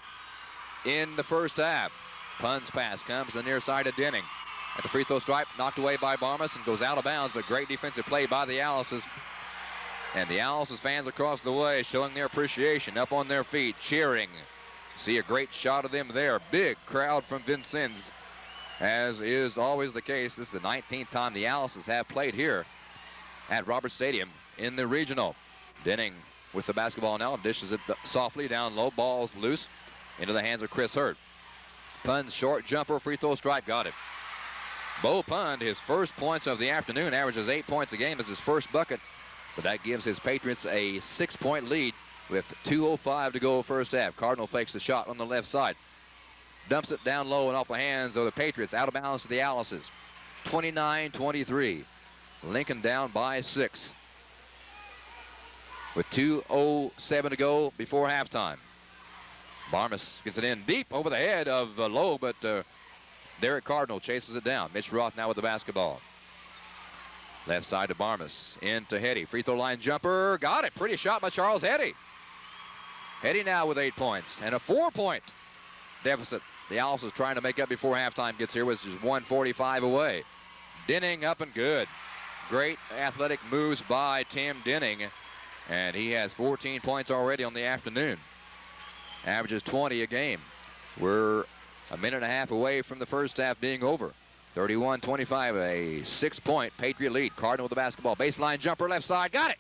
in the first half. Pund's pass comes the near side of Denning. At the free throw stripe, knocked away by Barmas and goes out of bounds, but great defensive play by the Alice's. And the Alice's fans across the way showing their appreciation, up on their feet, cheering. See a great shot of them there. Big crowd from Vincennes, as is always the case. This is the 19th time the Alice's have played here at Roberts Stadium in the regional. Denning with the basketball now, dishes it softly down low. Ball's loose into the hands of Chris Hurt. Pund's short jumper, free throw stripe, got it. Bo Pund, his first points of the afternoon, averages 8 points a game as his first bucket, but that gives his Patriots a 6-point lead with 2:05 to go first half. Cardinal fakes the shot on the left side. Dumps it down low and off the hands of the Patriots, out of bounds to the Alice's. 29-23. Lincoln down by 6 with 2:07 to go before halftime. Barmas gets it in deep over the head of Lowe, but Derrick Cardinal chases it down. Mitch Roth now with the basketball. Left side to Barmas. Into Hetty. Free throw line jumper. Got it. Pretty shot by Charles Hetty. Hetty now with 8 points and a 4-point deficit. The Alice is trying to make up before halftime gets here, which is 1:45 away. Denning up and good. Great athletic moves by Tim Denning, and he has 14 points already on the afternoon. Averages 20 a game. We're a minute and a half away from the first half being over. 31-25, a 6-point Patriot lead. Cardinal with the basketball. Baseline jumper left side. Got it.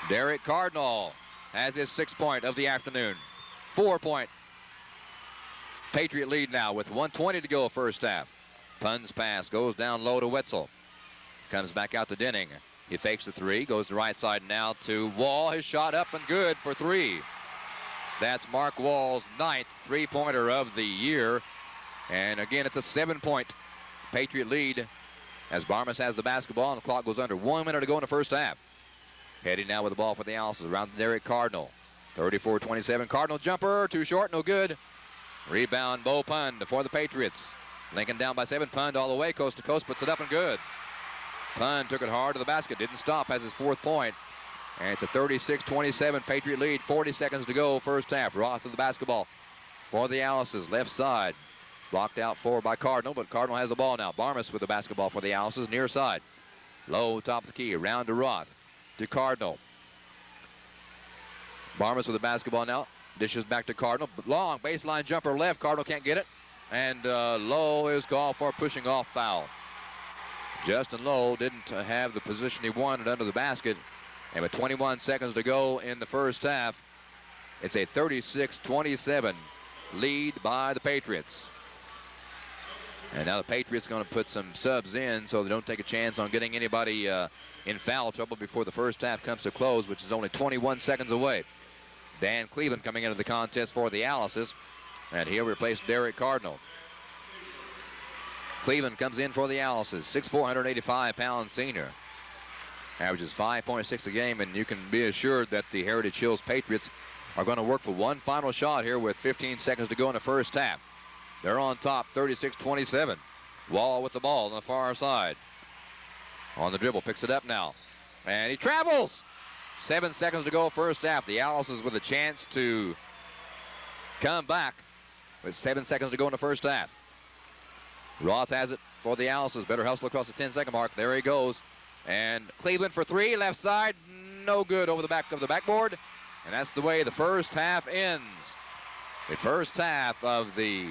Derrick Cardinal has his 6th point of the afternoon. 4-point Patriot lead now with 1:20 to go first half. Pund's pass goes down low to Wetzel. Comes back out to Denning. He fakes the 3. Goes to the right side now to Wall. His shot up and good for 3. That's Mark Wall's 9th 3-pointer of the year. And again, it's a 7-point Patriot lead as Barmas has the basketball and the clock goes under. 1 minute to go in the first half. Heading now with the ball for the Alice's around Derrick Cardinal. 34-27. Cardinal jumper. Too short. No good. Rebound Bo Pund for the Patriots. Lincoln down by 7. Pund all the way coast to coast. Puts it up and good. Pund took it hard to the basket. Didn't stop. Has his 4th point. And it's a 36-27 Patriot lead. 40 seconds to go first half. Roth with the basketball for the Alice's left side. Blocked out forward by Cardinal, but Cardinal has the ball now. Barmas with the basketball for the Alice's near side. Low top of the key. Around to Roth. To Cardinal. Barmas with the basketball now. Dishes back to Cardinal. Long baseline jumper left. Cardinal can't get it. And Lowe is called for a pushing off foul. Justin Lowe didn't have the position he wanted under the basket. And with 21 seconds to go in the first half, it's a 36-27 lead by the Patriots. And now the Patriots going to put some subs in so they don't take a chance on getting anybody in foul trouble before the first half comes to close, which is only 21 seconds away. Dan Cleveland coming into the contest for the Alice's, and he'll replace Derrick Cardinal. Cleveland comes in for the Alice's, 6'4", 185-pound senior. averages 5.6 a game, and you can be assured that the Heritage Hills Patriots are going to work for one final shot here with 15 seconds to go in the first half. They're on top, 36-27. Wall with the ball on the far side. On the dribble, picks it up now. And he travels! 7 seconds to go first half. The Alice's with a chance to come back with 7 seconds to go in the first half. Roth has it for the Alice's. Better hustle across the 10-second mark. There he goes. And Cleveland for three, left side. No good over the back of the backboard. And that's the way the first half ends. The first half of the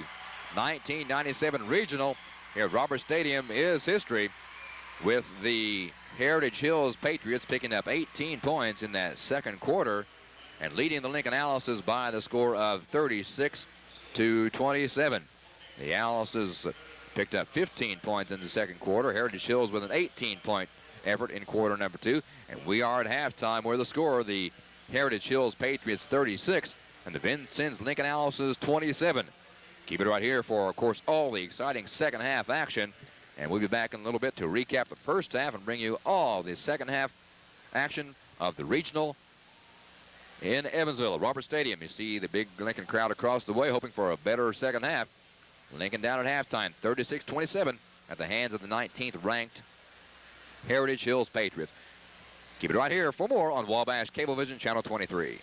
1997 regional here at Roberts Stadium is history, with the Heritage Hills Patriots picking up 18 points in that second quarter and leading the Lincoln Alice's by the score of 36-27. The Alice's picked up 15 points in the second quarter. Heritage Hills with an 18-point effort in quarter number 2. And we are at halftime where the score, the Heritage Hills Patriots 36 and the Vincennes Lincoln Alice's 27. Keep it right here for, of course, all the exciting second half action. And we'll be back in a little bit to recap the first half and bring you all the second half action of the regional in Evansville at Roberts Stadium. You see the big Lincoln crowd across the way hoping for a better second half. Lincoln down at halftime, 36-27 at the hands of the 19th ranked Heritage Hills Patriots. Keep it right here for more on Wabash Cablevision Channel 23.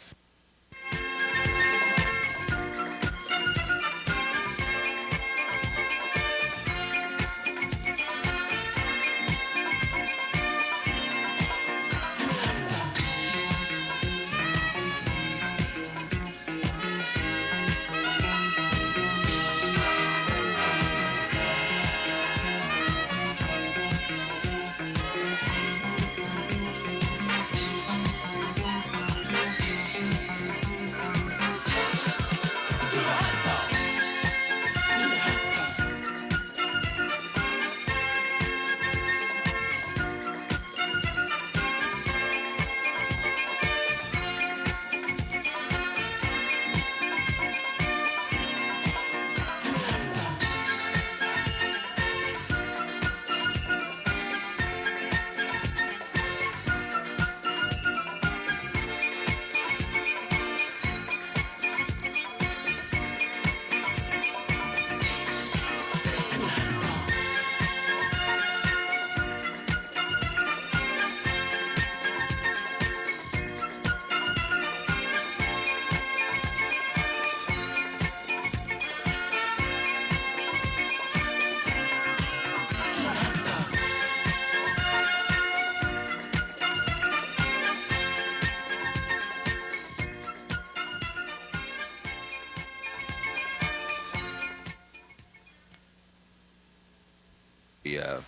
The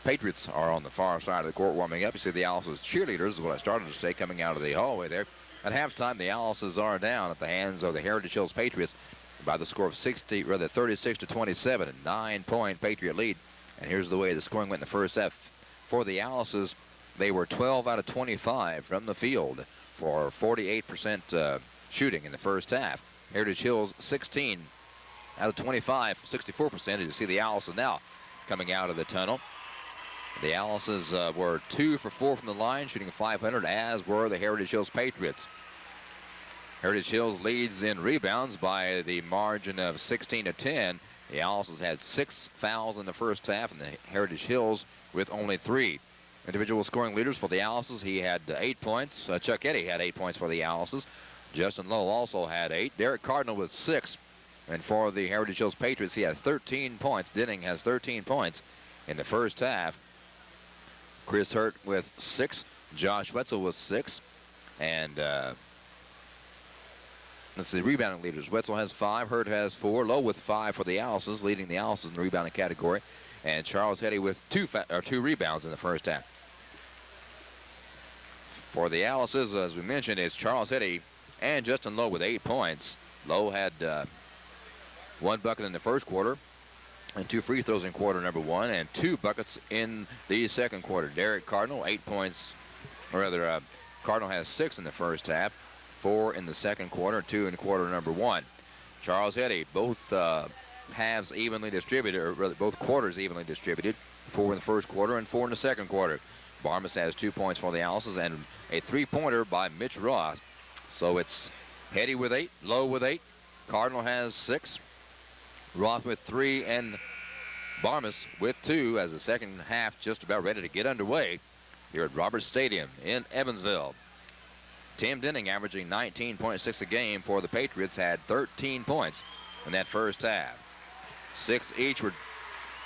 Patriots are on the far side of the court warming up. You see the Alice's cheerleaders is what I started to say coming out of the hallway there. At halftime, the Alice's are down at the hands of the Heritage Hills Patriots by the score of 36-27, a 9-point Patriot lead. And here's the way the scoring went in the first half. For the Alice's, they were 12 out of 25 from the field for 48% shooting in the first half. Heritage Hills 16 out of 25, 64%. As you see the Alice's now coming out of the tunnel. The Alice's were 2 for 4 from the line, shooting 500, as were the Heritage Hills Patriots. Heritage Hills leads in rebounds by the margin of 16-10. The Alice's had 6 fouls in the first half, and the Heritage Hills with only 3. Individual scoring leaders for the Alice's, he had 8 points. Chuck Eddy had 8 points for the Alice's. Justin Lowe also had 8. Derek Cardinal with 6. And for the Heritage Hills Patriots, he has 13 points. Denning has 13 points in the first half. Chris Hurt with 6. Josh Wetzel with 6. And let's see, rebounding leaders. Wetzel has 5. Hurt has 4. Lowe with 5 for the Alice's, leading the Alice's in the rebounding category. And Charles Heddy with 2 rebounds in the first half. For the Alice's, as we mentioned, it's Charles Heddy and Justin Lowe with 8 points. Lowe had 1 bucket in the first quarter and 2 free throws in quarter number 1 and 2 buckets in the second quarter. Derek Cardinal, 8 points, or rather, Cardinal has 6 in the first half, 4 in the second quarter, 2 in quarter number 1. Charles Heddy, both halves evenly distributed, or rather both quarters evenly distributed, 4 in the first quarter and 4 in the second quarter. Barmas has 2 points for the Alices and a 3-pointer by Mitch Roth. So it's Hetty with 8, Lowe with 8. Cardinal has 6. Roth with 3 and Barmas with 2 as the second half just about ready to get underway here at Roberts Stadium in Evansville. Tim Denning, averaging 19.6 a game for the Patriots, had 13 points in that first half. 6 each were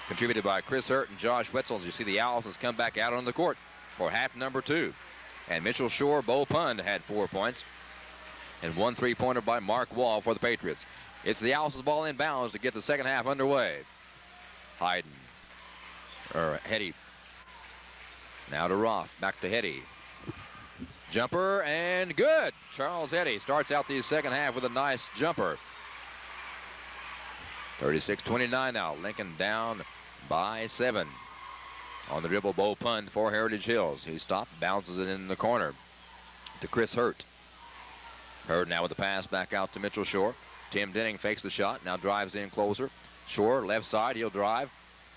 contributed by Chris Hurt and Josh Wetzel. As you see the Allisons come back out on the court for half number 2. And Mitchell Shore, Bo Pund had 4 points. And 1 3-pointer by Mark Wall for the Patriots. It's the Allisons ball inbounds to get the second half underway. Hetty. Now to Roth, back to Hetty. Jumper and good. Charles Hetty starts out the second half with a nice jumper. 36-29 now. Lincoln down by 7. On the dribble, Bo Pund for Heritage Hills. He stopped, bounces it in the corner to Chris Hurt. Hurt now with the pass back out to Mitchell Shore. Tim Denning fakes the shot, now drives in closer. Shore, left side, he'll drive.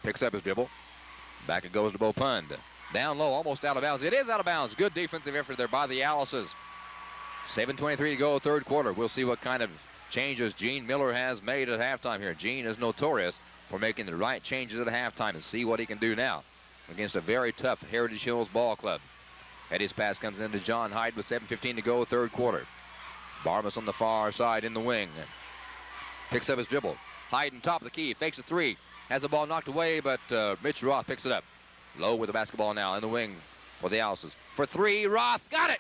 Picks up his dribble. Back it goes to Bo Pund. Down low, almost out of bounds. It is out of bounds. Good defensive effort there by the Alices. 7:23 to go, third quarter. We'll see what kind of changes Gene Miller has made at halftime here. Gene is notorious for making the right changes at halftime, and see what he can do now against a very tough Heritage Hills ball club. Eddie's pass comes into John Hyde with 7:15 to go, third quarter. Barmas on the far side in the wing. Picks up his dribble. Hyde on top of the key, fakes a 3. Has the ball knocked away, but Mitch Roth picks it up. Lowe with the basketball now in the wing for the Alices. For 3, Roth got it!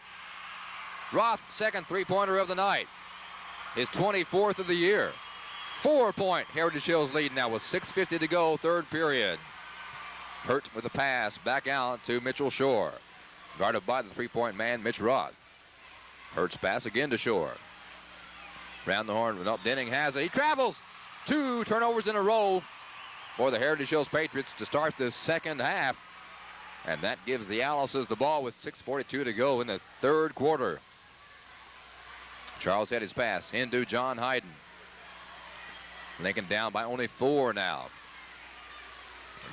Roth, second 3-pointer of the night. His 24th of the year. 4-point Heritage Hills lead now with 6:50 to go, third period. Hurt with the pass back out to Mitchell Shore. Guarded by the 3-point man, Mitch Roth. Hurt's pass again to Shore. Round the horn, Denning has it. He travels. 2 turnovers in a row for the Heritage Hills Patriots to start this second half. And that gives the Alices the ball with 6:42 to go in the third quarter. Charles had his pass into John Hyden. Lincoln down by only 4 now.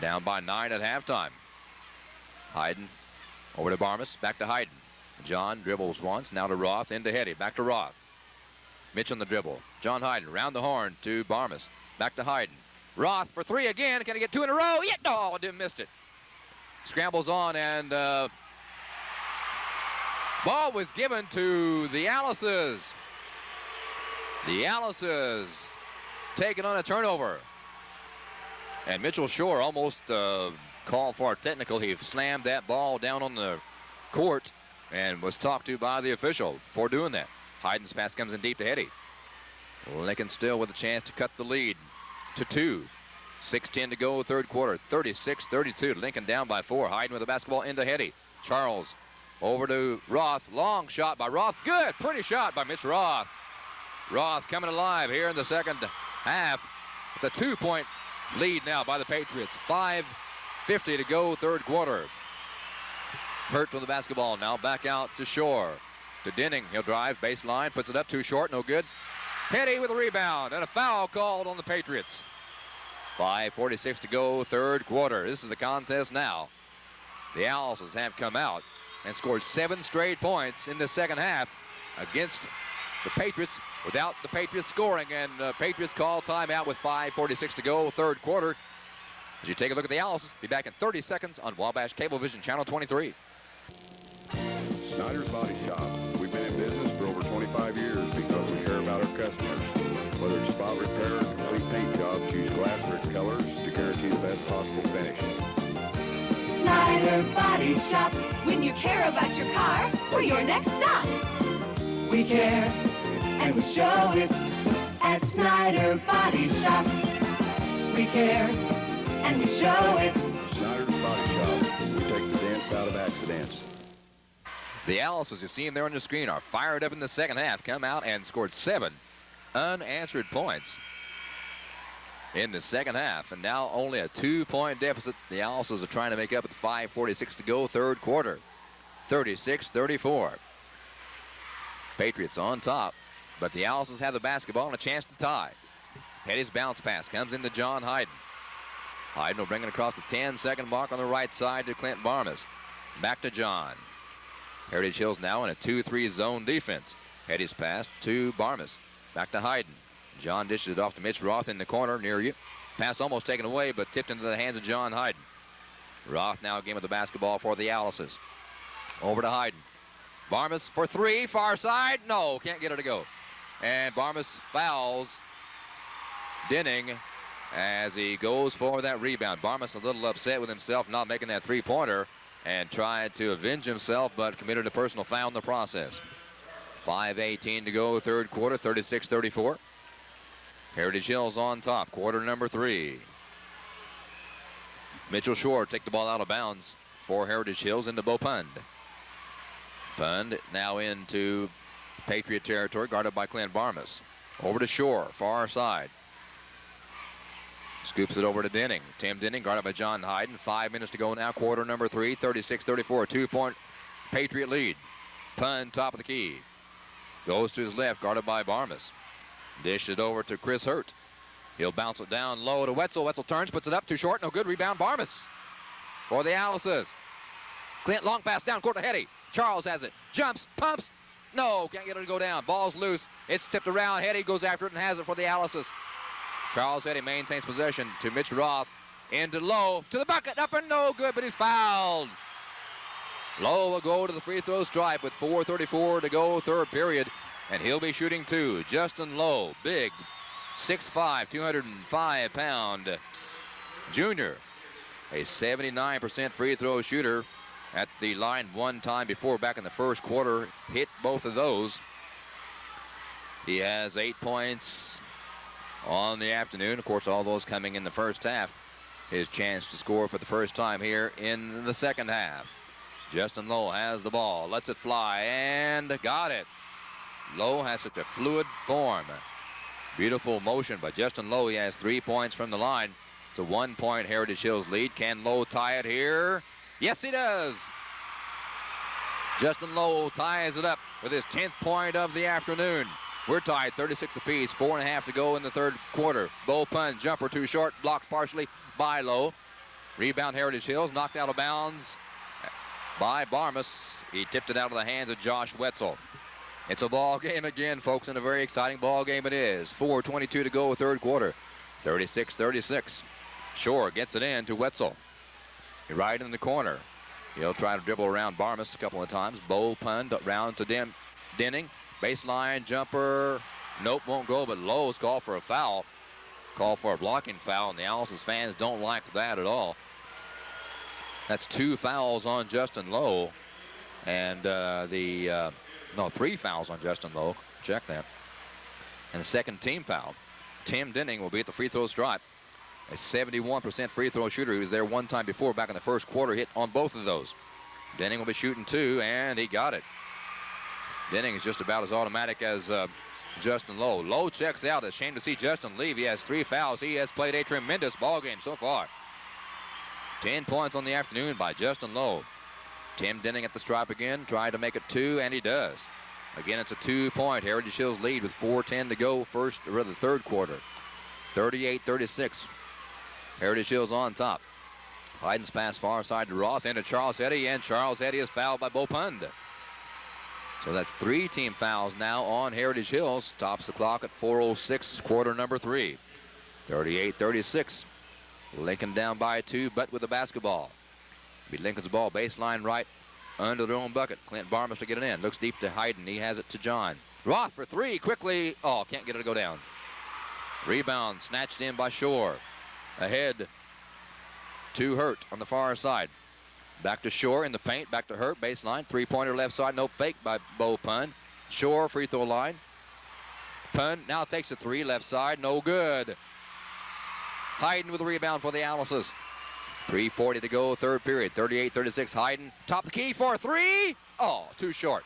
Down by 9 at halftime. Hyden over to Barmas, back to Hyden. John dribbles once, now to Roth, into Hetty, back to Roth. Mitch on the dribble. John Hyden round the horn to Barmas, back to Hyden. Roth for 3 again. Can he get 2 in a row? Yeah, no, didn't miss it. Scrambles on, and ball was given to the Alices. The Alices taking on a turnover. And Mitchell Shore almost called for a technical. He slammed that ball down on the court and was talked to by the official for doing that. Hyden's pass comes in deep to Hetty. Lincoln still with a chance to cut the lead to 2. 6:10 to go, third quarter. 36-32. Lincoln down by 4. Hyden with the basketball into Hetty. Charles over to Roth. Long shot by Roth. Good. Pretty shot by Mitch Roth. Roth coming alive here in the second half. It's a 2-point lead now by the Patriots. 5:50 to go, third quarter. Hurt with the basketball now. Back out to Shore. To Denning. He'll drive baseline. Puts it up too short. No good. Hetty with a rebound. And a foul called on the Patriots. 5:46 to go, third quarter. This is the contest now. The Alices have come out and scored 7 straight points in the second half against the Patriots without the Patriots scoring. And Patriots call timeout with 5:46 to go, third quarter. As you take a look at the Alices, be back in 30 seconds on Wabash Cablevision Channel 23.
Snyder's Body Shop. We've been in business for over 25 years because we care about our customers. Whether it's spot repair or complete paint job, choose glass or colors to guarantee the best possible finish.
Snyder Body Shop. When you care about your car, we're your next stop. We care, and we show it at Snyder Body Shop. We care, and we show it.
Snyder's Body Shop. We take the dents out of accidents.
The Alices, as you see them there on the screen, are fired up in the second half. Come out and scored 7 unanswered points in the second half. And now only a 2-point deficit. The Alices are trying to make up with 5:46 to go, third quarter. 36-34. Patriots on top, but the Alices have the basketball and a chance to tie. Hetty's bounce pass comes into John Hyden. Hyden will bring it across the 10-second mark on the right side to Clint Barmas. Back to John. Heritage Hills now in a 2-3 zone defense. Hetty's pass to Barmas. Back to Hayden. John dishes it off to Mitch Roth in the corner near you. Pass almost taken away, but tipped into the hands of John Hayden. Roth now again with the basketball for the Alice's. Over to Hayden. Barmas for three, far side. No, can't get it to go. And Barmas fouls Denning as he goes for that rebound. Barmas a little upset with himself not making that three-pointer and tried to avenge himself, but committed a personal foul in the process. 5:18 to go, third quarter, 36-34. Heritage Hills on top, quarter number 3. Mitchell Shore take the ball out of bounds for Heritage Hills into Bo Pund. Pund now into Patriot territory, guarded by Clint Barmas. Over to Shore, far side. Scoops it over to Denning. Tim Denning guarded by John Hayden. 5 minutes to go now, quarter number 3, 36-34. 2-point Patriot lead. Pund top of the key. Goes to his left, guarded by Barmas. Dishes it over to Chris Hurt. He'll bounce it down low to Wetzel. Wetzel turns, puts it up, too short, no good. Rebound Barmas for the Alice's. Clint long pass down court to Hetty. Charles has it. Jumps, pumps. No, can't get it to go down. Ball's loose. It's tipped around. Hetty goes after it and has it for the Alice's. Charles Hetty maintains possession to Mitch Roth. Into Lowe. To the bucket. Up and no good, but he's fouled. Lowe will go to the free throw stripe with 4:34 to go, third period. And he'll be shooting two. Justin Lowe, big, 6'5", 205-pound junior. A 79% free throw shooter at the line one time before back in the first quarter. Hit both of those. He has 8 points on the afternoon. Of course, all those coming in the first half. His chance to score for the first time here in the second half. Justin Lowe has the ball, lets it fly, and got it. Lowe has such a fluid form. Beautiful motion by Justin Lowe. He has 3 points from the line. It's a 1-point Heritage Hills lead. Can Lowe tie it here? Yes, he does. Justin Lowe ties it up with his 10th point of the afternoon. We're tied 36 apiece, 4.5 to go in the third quarter. Bo Pund, jumper too short, blocked partially by Lowe. Rebound Heritage Hills, knocked out of bounds by Barmas. He tipped it out of the hands of Josh Wetzel. It's a ball game again, folks, and a very exciting ball game it is. 4:22 to go, third quarter. 36-36. Shore gets it in to Wetzel. Right in the corner. He'll try to dribble around Barmas a couple of times. Bo Pund round to Denning. Baseline jumper. Nope, won't go, but Lowe's called for a foul. Call for a blocking foul, and the Alice's fans don't like that at all. That's 2 fouls on Justin Lowe. And no, 3 fouls on Justin Lowe. Check that. And the second team foul. Tim Denning will be at the free throw stripe. A 71% free throw shooter. He was there one time before back in the first quarter. Hit on both of those. Denning will be shooting 2, and he got it. Denning is just about as automatic as Justin Lowe. Lowe checks out. It's a shame to see Justin leave. He has 3 fouls. He has played a tremendous ball game so far. 10 points on the afternoon by Justin Lowe. Tim Denning at the stripe again, trying to make it 2, and he does. Again, it's a 2-point Heritage Hills lead with 4:10 to go, third quarter. 38-36. Heritage Hills on top. Hayden's pass far side to Roth, into Charles Hetty, and Charles Hetty is fouled by Bo Pund. So that's 3 team fouls now on Heritage Hills. Tops the clock at 4:06, quarter number 3. 38-36. Lincoln down by 2, but with the basketball. Be Lincoln's ball, baseline right under their own bucket. Clint Barmas to get it in. Looks deep to Hayden. He has it to John. Roth for 3, quickly. Oh, can't get it to go down. Rebound snatched in by Shore. Ahead to Hurt on the far side. Back to Shore in the paint. Back to Hurt, baseline. 3-pointer left side. No fake by Bo Pund. Shore, free throw line. Pund now takes a 3, left side. No good. Hayden with the rebound for the Alice's. 3:40 to go, third period. 38-36. Hayden, top of the key for 3. Oh, too short.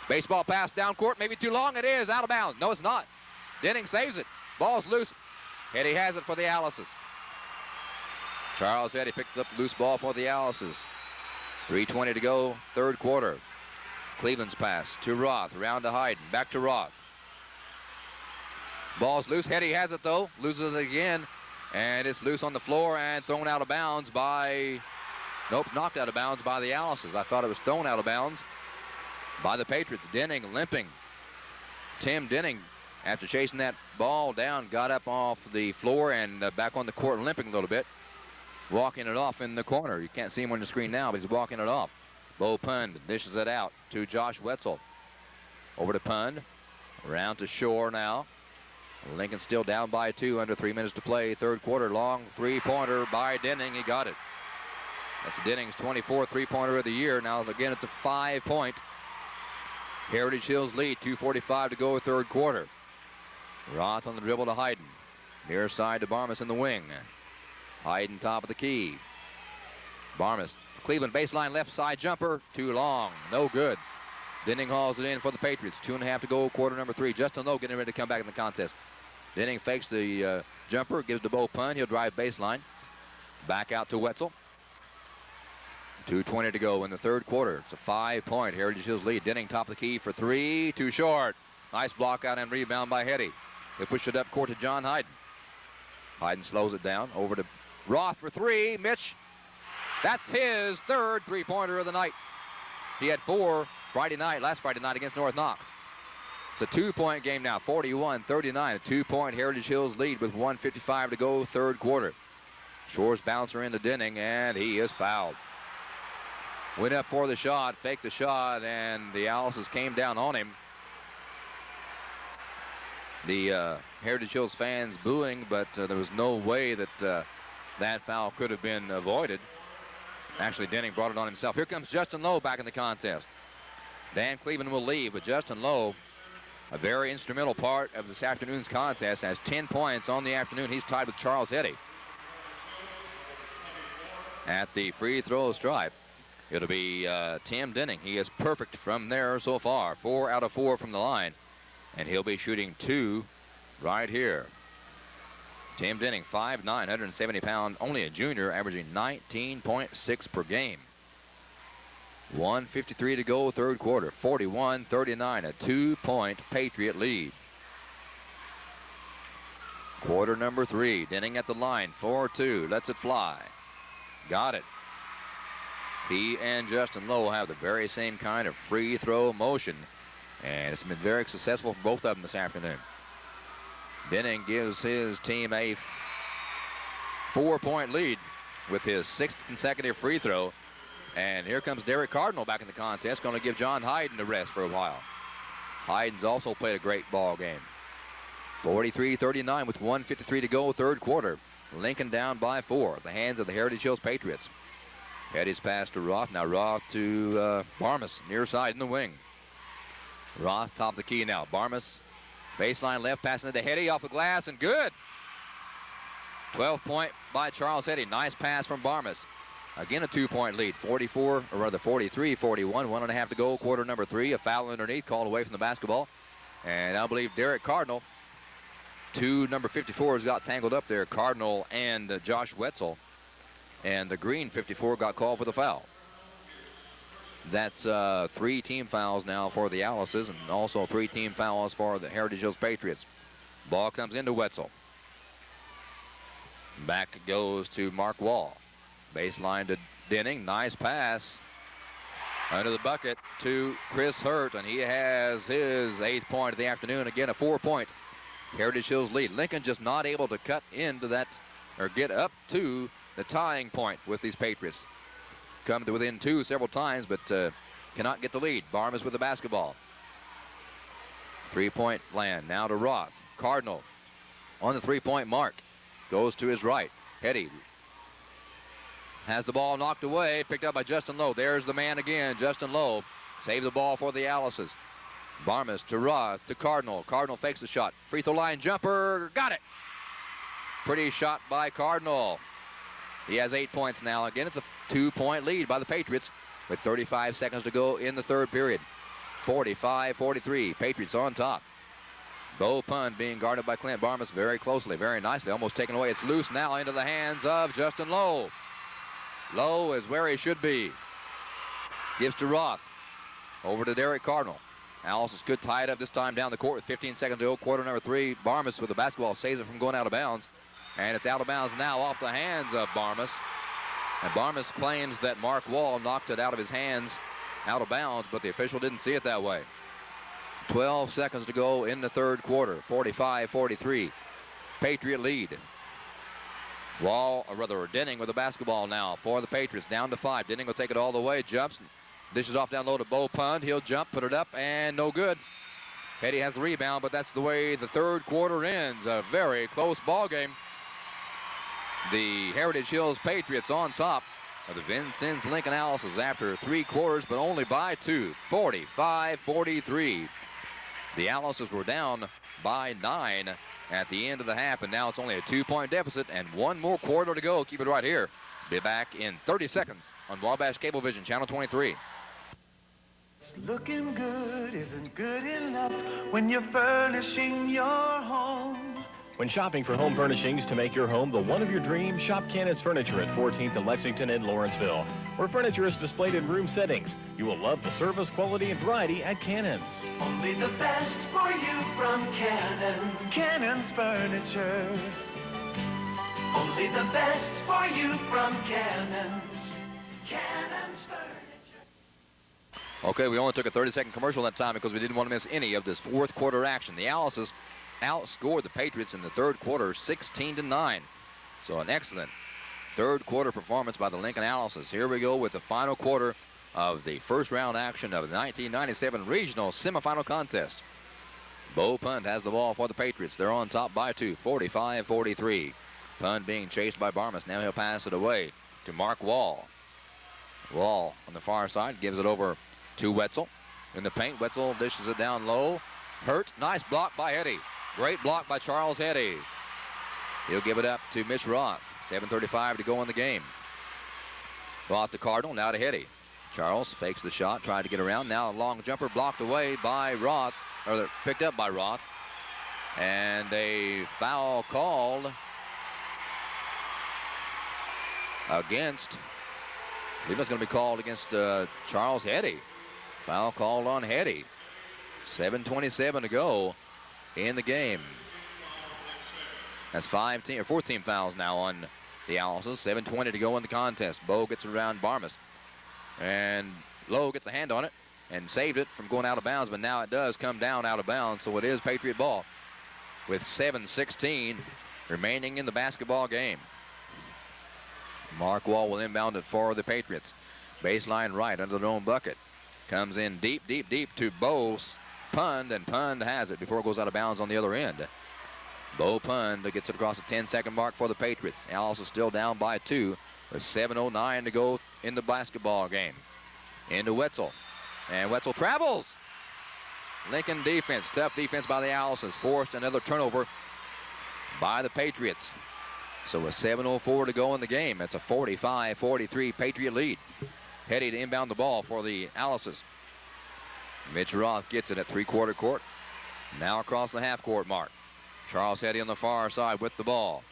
Baseball pass down court, maybe too long. It is out of bounds. No, it's not. Denning saves it. Ball's loose. Hetty has it for the Alice's. Charles Hetty picked up the loose ball for the Alice's. 3:20 to go, third quarter. Cleveland's pass to Roth, around to Hayden, back to Roth. Ball's loose. Hetty has it though. Loses it again. And it's loose on the floor and thrown out of bounds by Nope, knocked out of bounds by the Alice's. I thought it was thrown out of bounds by the Patriots. Denning limping. Tim Denning, after chasing that ball down, got up off the floor and back on the court limping a little bit. Walking it off in the corner. You can't see him on the screen now, but he's walking it off. Bo Pund dishes it out to Josh Wetzel. Over to Pund. Around to Shore now. Lincoln still down by 2, under 3 minutes to play. Third quarter, long three-pointer by Denning. He got it. That's Denning's 24th three-pointer of the year. Now, again, it's a 5-point Heritage Hills lead. 2:45 to go, third quarter. Roth on the dribble to Hayden. Near side to Barmas in the wing. Hayden top of the key. Barmas, Cleveland baseline left side jumper. Too long. No good. Denning hauls it in for the Patriots. 2.5 to go, quarter number 3. Justin Lowe getting ready to come back in the contest. Denning fakes the jumper, gives to Bo Pund. He'll drive baseline. Back out to Wetzel. 2:20 to go in the third quarter. It's a 5-point Heritage Hills lead. Denning top of the key for 3. Too short. Nice block out and rebound by Hetty. He'll push it up court to John Hayden. Hayden slows it down. Over to Roth for 3. Mitch. That's his third three-pointer of the night. He had 4 last Friday night against North Knox. It's a 2-point game now, 41-39. A 2-point Heritage Hills lead with 1:55 to go, third quarter. Shore's bouncer into Denning, and he is fouled. Went up for the shot, faked the shot, and the Alice's came down on him. The Heritage Hills fans booing, but there was no way that that foul could have been avoided. Actually, Denning brought it on himself. Here comes Justin Lowe back in the contest. Dan Cleveland will leave, but Justin Lowe, a very instrumental part of this afternoon's contest, has 10 points on the afternoon. He's tied with Charles Hetty. At the free throw stripe, it'll be Tim Denning. He is perfect from there so far. 4 out of 4 from the line, and he'll be shooting 2 right here. Tim Denning, 5'9", 170-pound, only a junior, averaging 19.6 per game. 1:53 to go, third quarter. 41-39, a 2-point Patriot lead. Quarter number 3. Denning at the line, 4-2, lets it fly. Got it. He and Justin Lowe have the very same kind of free throw motion, and it's been very successful for both of them this afternoon. Denning gives his team a 4-point lead with his 6th consecutive free throw. And here comes Derek Cardinal back in the contest, going to give John Hayden a rest for a while. Hayden's also played a great ball game. 43-39 with 1:53 to go, third quarter. Lincoln down by 4 at the hands of the Heritage Hills Patriots. Hetty's pass to Roth. Now Roth to Barmas, near side in the wing. Roth top of the key now. Barmas, baseline left, passing it to Hetty off the glass, and good. 12-point by Charles Hetty. Nice pass from Barmas. Again, a 2-point lead, 43-41, 1.5 to go, quarter number 3. A foul underneath, called away from the basketball. And I believe Derek Cardinal, 2 number 54s got tangled up there, Cardinal and Josh Wetzel. And the green 54 got called for the foul. That's 3 team fouls now for the Alice's, and also 3 team fouls for the Heritage Hills Patriots. Ball comes into Wetzel. Back it goes to Mark Wall. Baseline to Denning. Nice pass under the bucket to Chris Hurt, and he has his 8th point of the afternoon. Again, a 4-point Heritage Hills lead. Lincoln just not able to cut into that or get up to the tying point with these Patriots. Come to within 2 several times, but cannot get the lead. Barmas with the basketball. 3-point land now to Roth. Cardinal on the 3-point mark. Goes to his right. Hetty has the ball knocked away, picked up by Justin Lowe. There's the man again, Justin Lowe. Save the ball for the Alice's. Barmas to Roth to Cardinal. Cardinal fakes the shot. Free throw line jumper. Got it. Pretty shot by Cardinal. He has 8 points now. Again, it's a 2-point lead by the Patriots with 35 seconds to go in the third period. 45-43. Patriots on top. Bo Pund being guarded by Clint Barmas very closely, very nicely. Almost taken away. It's loose now into the hands of Justin Lowe. Lowe is where he should be. Gives to Roth. Over to Derek Cardinal. Alice is good, tied up this time down the court with 15 seconds to go. Quarter number 3. Barmas with the basketball saves it from going out of bounds. And it's out of bounds now off the hands of Barmas. And Barmas claims that Mark Wall knocked it out of his hands, out of bounds, but the official didn't see it that way. 12 seconds to go in the third quarter. 45-43. Patriot lead. Wall, or rather Denning with the basketball now for the Patriots. Down to 5. Denning will take it all the way. Jumps. Dishes off down low to Bo Pund. He'll jump, put it up, and no good. Petty has the rebound, but that's the way the third quarter ends. A very close ball game. The Heritage Hills Patriots on top of the Vincennes Lincoln Alices after 3 quarters, but only by 2. 45-43. The Alices were down by 9 at the end of the half, and now it's only a 2-point deficit and 1 more quarter to go. Keep it right here. Be back in 30 seconds on Wabash Cablevision, Channel 23.
Looking good isn't good enough when you're furnishing your home.
When shopping for home furnishings to make your home the one of your dreams, shop Cannon's Furniture at 14th and Lexington and Lawrenceville, where furniture is displayed in room settings. You will love the service, quality, and variety at Cannon's.
Only the best for you from Cannon. Cannon's Furniture. Only the best for you from Cannon's. Cannon's Furniture.
Okay, we only took a 30-second commercial that time because we didn't want to miss any of this fourth quarter action. The Alices outscored the Patriots in the third quarter 16-9. So an excellent third quarter performance by the Lincoln Alices. Here we go with the final quarter of the first round action of the 1997 regional semifinal contest. Bo Pund has the ball for the Patriots. They're on top by 2, 45-43. Pund being chased by Barmas. Now he'll pass it away to Mark Wall. Wall on the far side gives it over to Wetzel. In the paint, Wetzel dishes it down low. Hurt. Nice block by Eddy. Great block by Charles Eddy. He'll give it up to Mitch Roth. 7:35 to go in the game. Roth to Cardinal, now to Eddy. Charles fakes the shot, tried to get around. Now a long jumper blocked away by Roth, or picked up by Roth. And a foul called against, I believe it's going to be called against Charles Eddy. Foul called on Eddy. 7:27 to go in the game. That's 14 fouls now on the Alices. 7:20 to go in the contest. Bo gets around Barmas. And Lowe gets a hand on it and saved it from going out of bounds, but now it does come down out of bounds, so it is Patriot ball with 7:16 remaining in the basketball game. Mark Wall will inbound it for the Patriots. Baseline right under their own bucket. Comes in deep, deep, deep to Bo Pund, and Pund has it before it goes out of bounds on the other end. Bo Pund gets it across the 10-second mark for the Patriots. Alice is still down by 2 with 7:09 to go in the basketball game. Into Wetzel. And Wetzel travels. Lincoln defense, tough defense by the Alices. Forced another turnover by the Patriots. So with 7:04 to go in the game, it's a 45-43 Patriot lead. Petty to inbound the ball for the Alices. Mitch Roth gets it at three-quarter court. Now across the half-court mark. Charles Petty on the far side with the ball.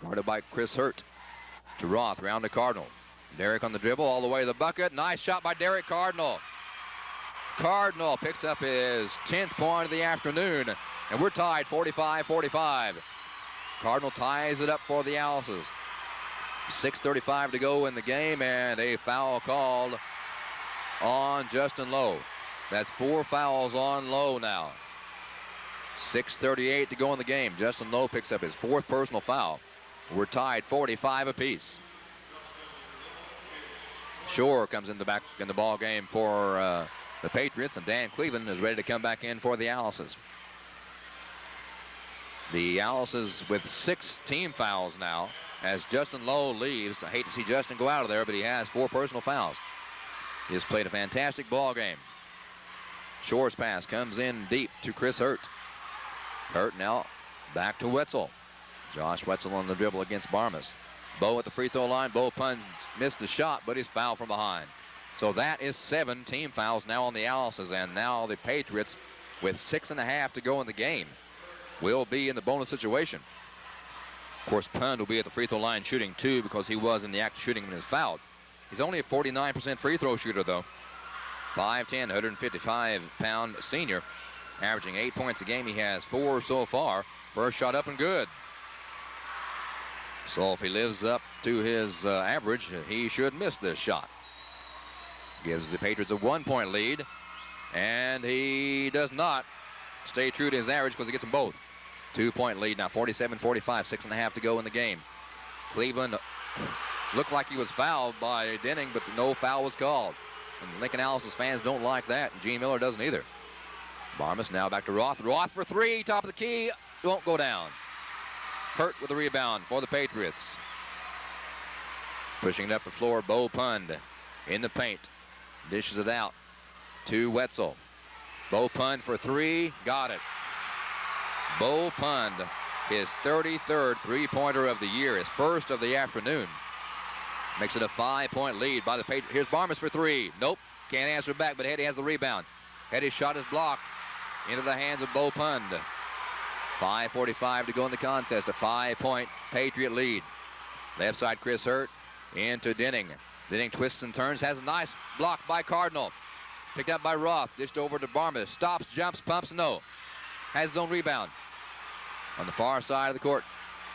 Guarded by Chris Hurt. To Roth, round to Cardinal. Derrick on the dribble, all the way to the bucket. Nice shot by Derrick Cardinal. Cardinal picks up his 10th point of the afternoon, and we're tied 45-45. Cardinal ties it up for the Alices. 6:35 to go in the game, and a foul called on Justin Lowe. That's 4 fouls on Lowe now. 6:38 to go in the game. Justin Lowe picks up his 4th personal foul. We're tied 45 apiece. Shore comes in the ball game for the Patriots, and Dan Cleveland is ready to come back in for the Alices. The Alices with 6 team fouls now as Justin Lowe leaves. I hate to see Justin go out of there, but he has 4 personal fouls. He has played a fantastic ball game. Shore's pass comes in deep to Chris Hurt. Hurt now back to Wetzel. Josh Wetzel on the dribble against Barmas. Bo at the free throw line. Bo Pund missed the shot, but he's fouled from behind. So that is 7 team fouls now on the Alices, and now the Patriots with 6.5 to go in the game will be in the bonus situation. Of course, Pund will be at the free throw line shooting 2 because he was in the act of shooting when he was fouled. He's only a 49% free throw shooter, though. 5'10", 155-pound senior, averaging 8 points a game. He has 4 so far. First shot up and good. So if he lives up to his average, he should miss this shot. Gives the Patriots a 1-point lead, and he does not stay true to his average because he gets them both. 2-point lead now, 47-45, 6.5 to go in the game. Cleveland looked like he was fouled by Denning, but no foul was called. And Lincoln Alice's fans don't like that, and Gene Miller doesn't either. Barmas now back to Roth. Roth for three, top of the key, won't go down. Hurt with the rebound for the Patriots. Pushing it up the floor, Bo Pund in the paint. Dishes it out to Wetzel. Bo Pund for three, got it. Bo Pund, his 33rd three-pointer of the year, his first of the afternoon. Makes it a 5-point lead by the Patriots. Here's Barmas for three. Nope, can't answer back, but Hetty has the rebound. Hetty's shot is blocked into the hands of Bo Pund. 5:45 to go in the contest, a 5-point Patriot lead. Left side, Chris Hurt into Denning. Denning twists and turns, has a nice block by Cardinal. Picked up by Roth, dished over to Barmas. Stops, jumps, pumps, no. Has his own rebound. On the far side of the court,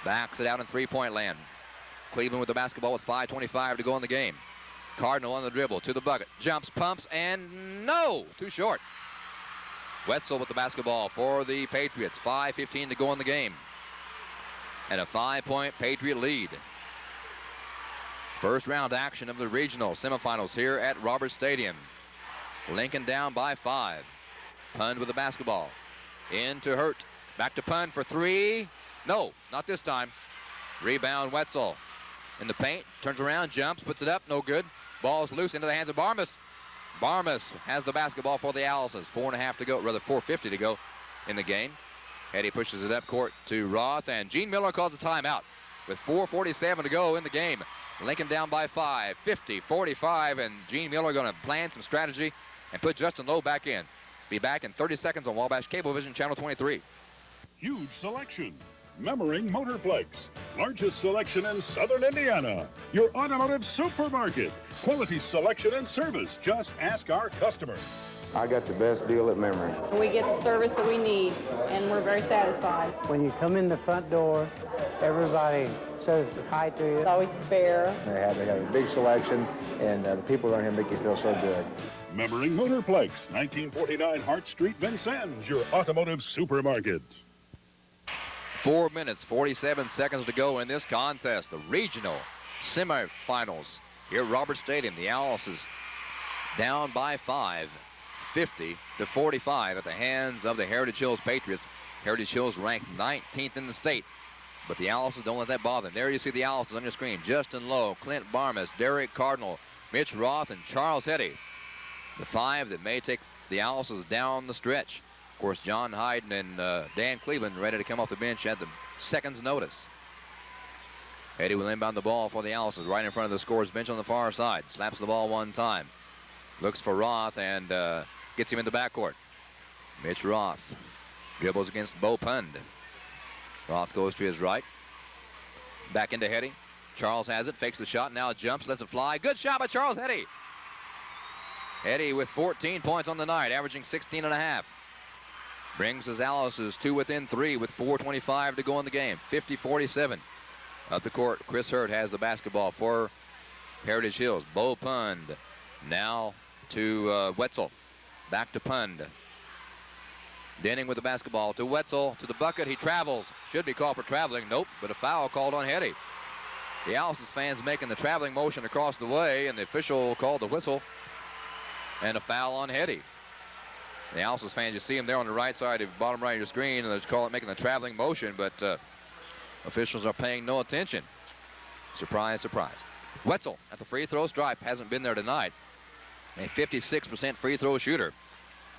backs it out in three-point land. Cleveland with the basketball with 5:25 to go in the game. Cardinal on the dribble to the bucket. Jumps, pumps, and no! Too short. Wetzel with the basketball for the Patriots. 5:15 to go in the game. And a 5-point Patriot lead. First round action of the regional semifinals here at Roberts Stadium. Lincoln down by 5. Pund with the basketball. Into Hurt. Back to Pund for three. No, not this time. Rebound Wetzel. In the paint, turns around, jumps, puts it up, no good. Ball's loose into the hands of Barmas. Barmas has the basketball for the Alices. 4.5 to go, rather 4:50 to go in the game. Eddie pushes it up court to Roth, and Gene Miller calls a timeout with 4:47 to go in the game. Lincoln down by 5, 50-45, and Gene Miller going to plan some strategy and put Justin Lowe back in. Be back in 30 seconds on Wabash Cablevision Channel 23.
Huge selection. Memmering Motorplex. Largest selection in southern Indiana. Your automotive supermarket. Quality selection and service. Just ask our customers.
I got the best deal at Memmering.
We get the service that we need, and we're very satisfied.
When you come in the front door, everybody says hi to you.
It's always fair.
They have a big selection, and the people around here make you feel so good.
Memmering Motorplex, 1949 Hart Street, Vincennes, your automotive supermarket.
4 minutes, 47 seconds to go in this contest. The regional semifinals here at Roberts Stadium. The Alices down by 5, 50-45 at the hands of the Heritage Hills Patriots. Heritage Hills ranked 19th in the state, but the Alices don't let that bother them. There you see the Alices on your screen. Justin Lowe, Clint Barmas, Derek Cardinal, Mitch Roth, and Charles Hetty. The 5 that may take the Alices down the stretch. Of course, John Hyden and Dan Cleveland ready to come off the bench at the second's notice. Hetty will inbound the ball for the Alices right in front of the scorer's bench on the far side. Slaps the ball one time. Looks for Roth and gets him in the backcourt. Mitch Roth dribbles against Bo Pund. Roth goes to his right. Back into Hetty. Charles has it, fakes the shot, now jumps, lets it fly. Good shot by Charles Hetty. Hetty with 14 points on the night, averaging 16.5. Brings his Alices to within 3 with 4:25 to go in the game. 50-47. Up the court, Chris Hurt has the basketball for Heritage Hills. Bo Pund now to Wetzel. Back to Pund. Denning with the basketball to Wetzel, to the bucket. He travels. Should be called for traveling. Nope, but a foul called on Hetty. The Alices fans making the traveling motion across the way, and the official called the whistle. And a foul on Hetty. The Alices fans, you see him there on the right side, bottom right of your screen, and they're making the traveling motion, but officials are paying no attention. Surprise, surprise. Wetzel at the free throw stripe, hasn't been there tonight. A 56% free throw shooter.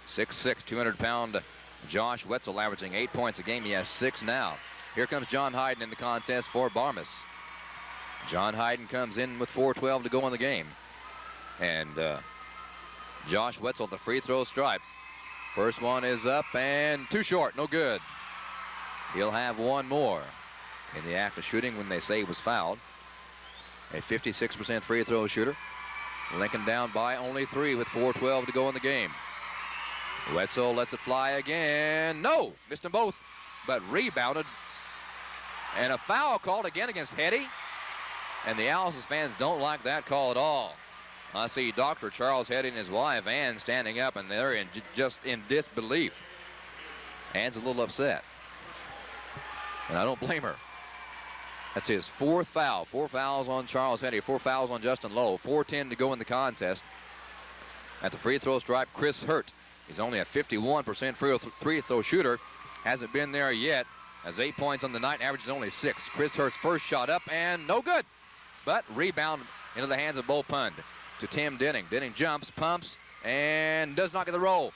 6'6", 200-pound Josh Wetzel averaging 8 points a game. He has 6 now. Here comes John Hyden in the contest for Barmas. John Hyden comes in with 4:12 to go in the game. And Josh Wetzel at the free throw stripe. First one is up and too short, no good. He'll have one more in the act of shooting when they say he was fouled. A 56% free throw shooter. Lincoln down by only 3 with 4:12 to go in the game. Wetzel lets it fly again. No, missed them both, but rebounded And a foul called again against Hetty. And the Alice's fans don't like that call at all. I see Dr. Charles Hetty and his wife, Ann, standing up, and they're just in disbelief. Ann's a little upset. And I don't blame her. That's his fourth foul. 4 fouls on Charles Hetty, 4 fouls on Justin Lowe. 4:10 to go in the contest. At the free throw stripe, Chris Hurt. He's only a 51% free throw shooter. Hasn't been there yet. Has 8 points on the night, averages only 6. Chris Hurt's first shot up and no good. But rebound into the hands of Bo Pund to Tim Denning. Denning jumps, pumps, and does not get the roll.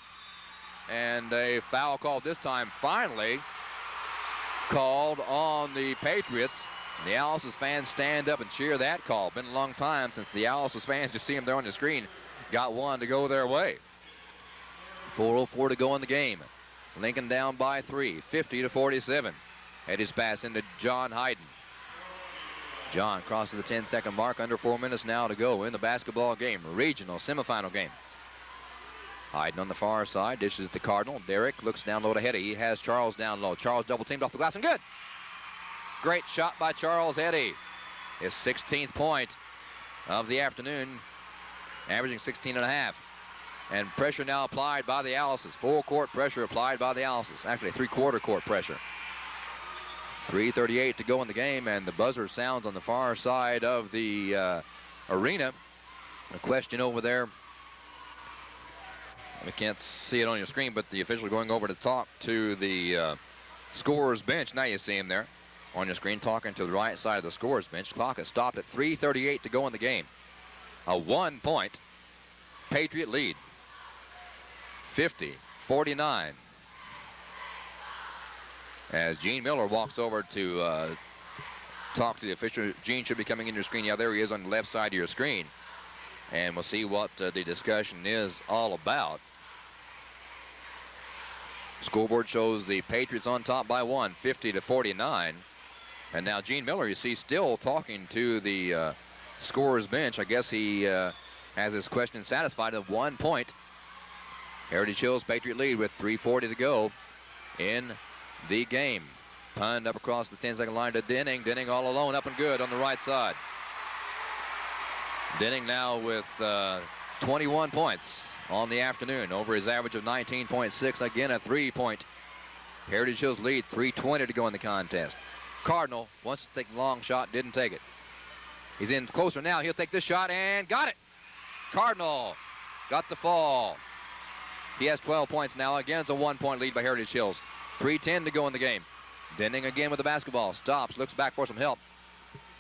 And a foul called this time, finally called on the Patriots. The Alice's fans stand up and cheer that call. Been a long time since the Alice's fans, just see them there on the screen, got one to go their way. 4:04 to go in the game. Lincoln down by 3, 50-47. Hetty's pass into John Hayden. John crosses the 10-second mark, under 4 minutes now to go in the basketball game, regional semifinal game. Hayden on the far side, dishes it to Cardinal. Derrick looks down low to Hetty. He has Charles down low. Charles double teamed off the glass and good. Great shot by Charles Hetty. His 16th point of the afternoon, averaging 16.5. And pressure now applied by the Alice's. Full court pressure applied by the Alice's. Actually, 3/4 court pressure. 3:38 to go in the game, and the buzzer sounds on the far side of the arena. A question over there. We can't see it on your screen, but the official going over to talk to the scorer's bench. Now you see him there on your screen talking to the right side of the scorer's bench. Clock has stopped at 3:38 to go in the game. A 1-point Patriot lead. 50-49. As Gene Miller walks over to talk to the official. Gene should be coming in your screen. Yeah, there he is on the left side of your screen. And we'll see what the discussion is all about. Scoreboard shows the Patriots on top by 1, 50-49. And now Gene Miller, you see, still talking to the scorer's bench. I guess he has his question satisfied of 1 point. Heritage Hills Patriot lead with 3:40 to go in the game. Pund up across the 10-second line to Denning. Denning all alone, up and good on the right side. Denning now with 21 points on the afternoon, over his average of 19.6. Again, a 3-point Heritage Hills lead. 3:20 to go in the contest. Cardinal wants to take the long shot, didn't take it. He's in closer now. He'll take this shot and got it. Cardinal got the fall. He has 12 points now. Again, it's a 1-point lead by Heritage Hills. 3:10 to go in the game. Denning again with the basketball. Stops, looks back for some help.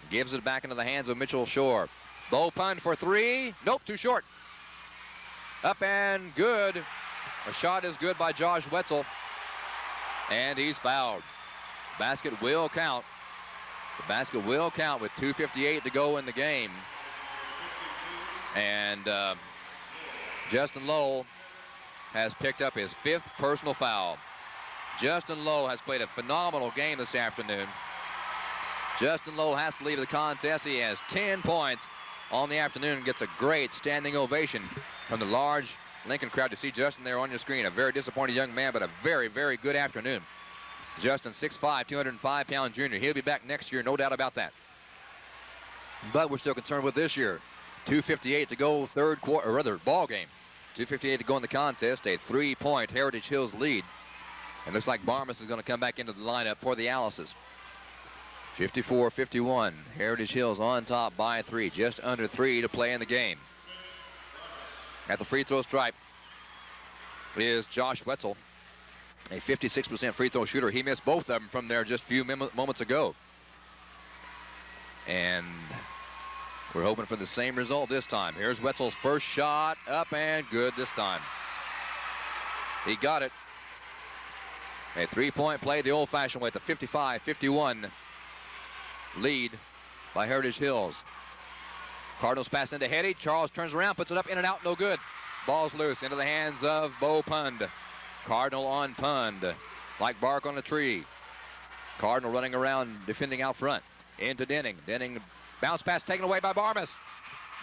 Gives it back into the hands of Mitchell Shore. Bo Pund for 3. Nope, too short. Up and good. A shot is good by Josh Wetzel. And he's fouled. Basket will count. The basket will count with 2:58 to go in the game. And Justin Lowe has picked up his 5th personal foul. Justin Lowe has played a phenomenal game this afternoon. Justin Lowe has to leave the contest. He has 10 points on the afternoon and gets a great standing ovation from the large Lincoln crowd to see Justin there on your screen. A very disappointed young man, but a very, very good afternoon. Justin, 6'5", 205-pound junior. He'll be back next year, no doubt about that. But we're still concerned with this year. 2:58 to go, third quarter, or rather, ball game. 2:58 to go in the contest. A 3-point Heritage Hills lead. It looks like Barmas is going to come back into the lineup for the Alice's. 54-51. Heritage Hills on top by 3. Just under 3 to play in the game. At the free throw stripe is Josh Wetzel, a 56% free throw shooter. He missed both of them from there just a few moments ago. And we're hoping for the same result this time. Here's Wetzel's first shot, up and good this time. He got it. A 3-point play the old-fashioned way at the 55-51 lead by Heritage Hills. Cardinals pass into Hetty. Charles turns around, puts it up, in and out, no good. Ball's loose into the hands of Bo Pund. Cardinal on Pund, like bark on a tree. Cardinal running around, defending out front. Into Denning. Denning bounce pass taken away by Barmas.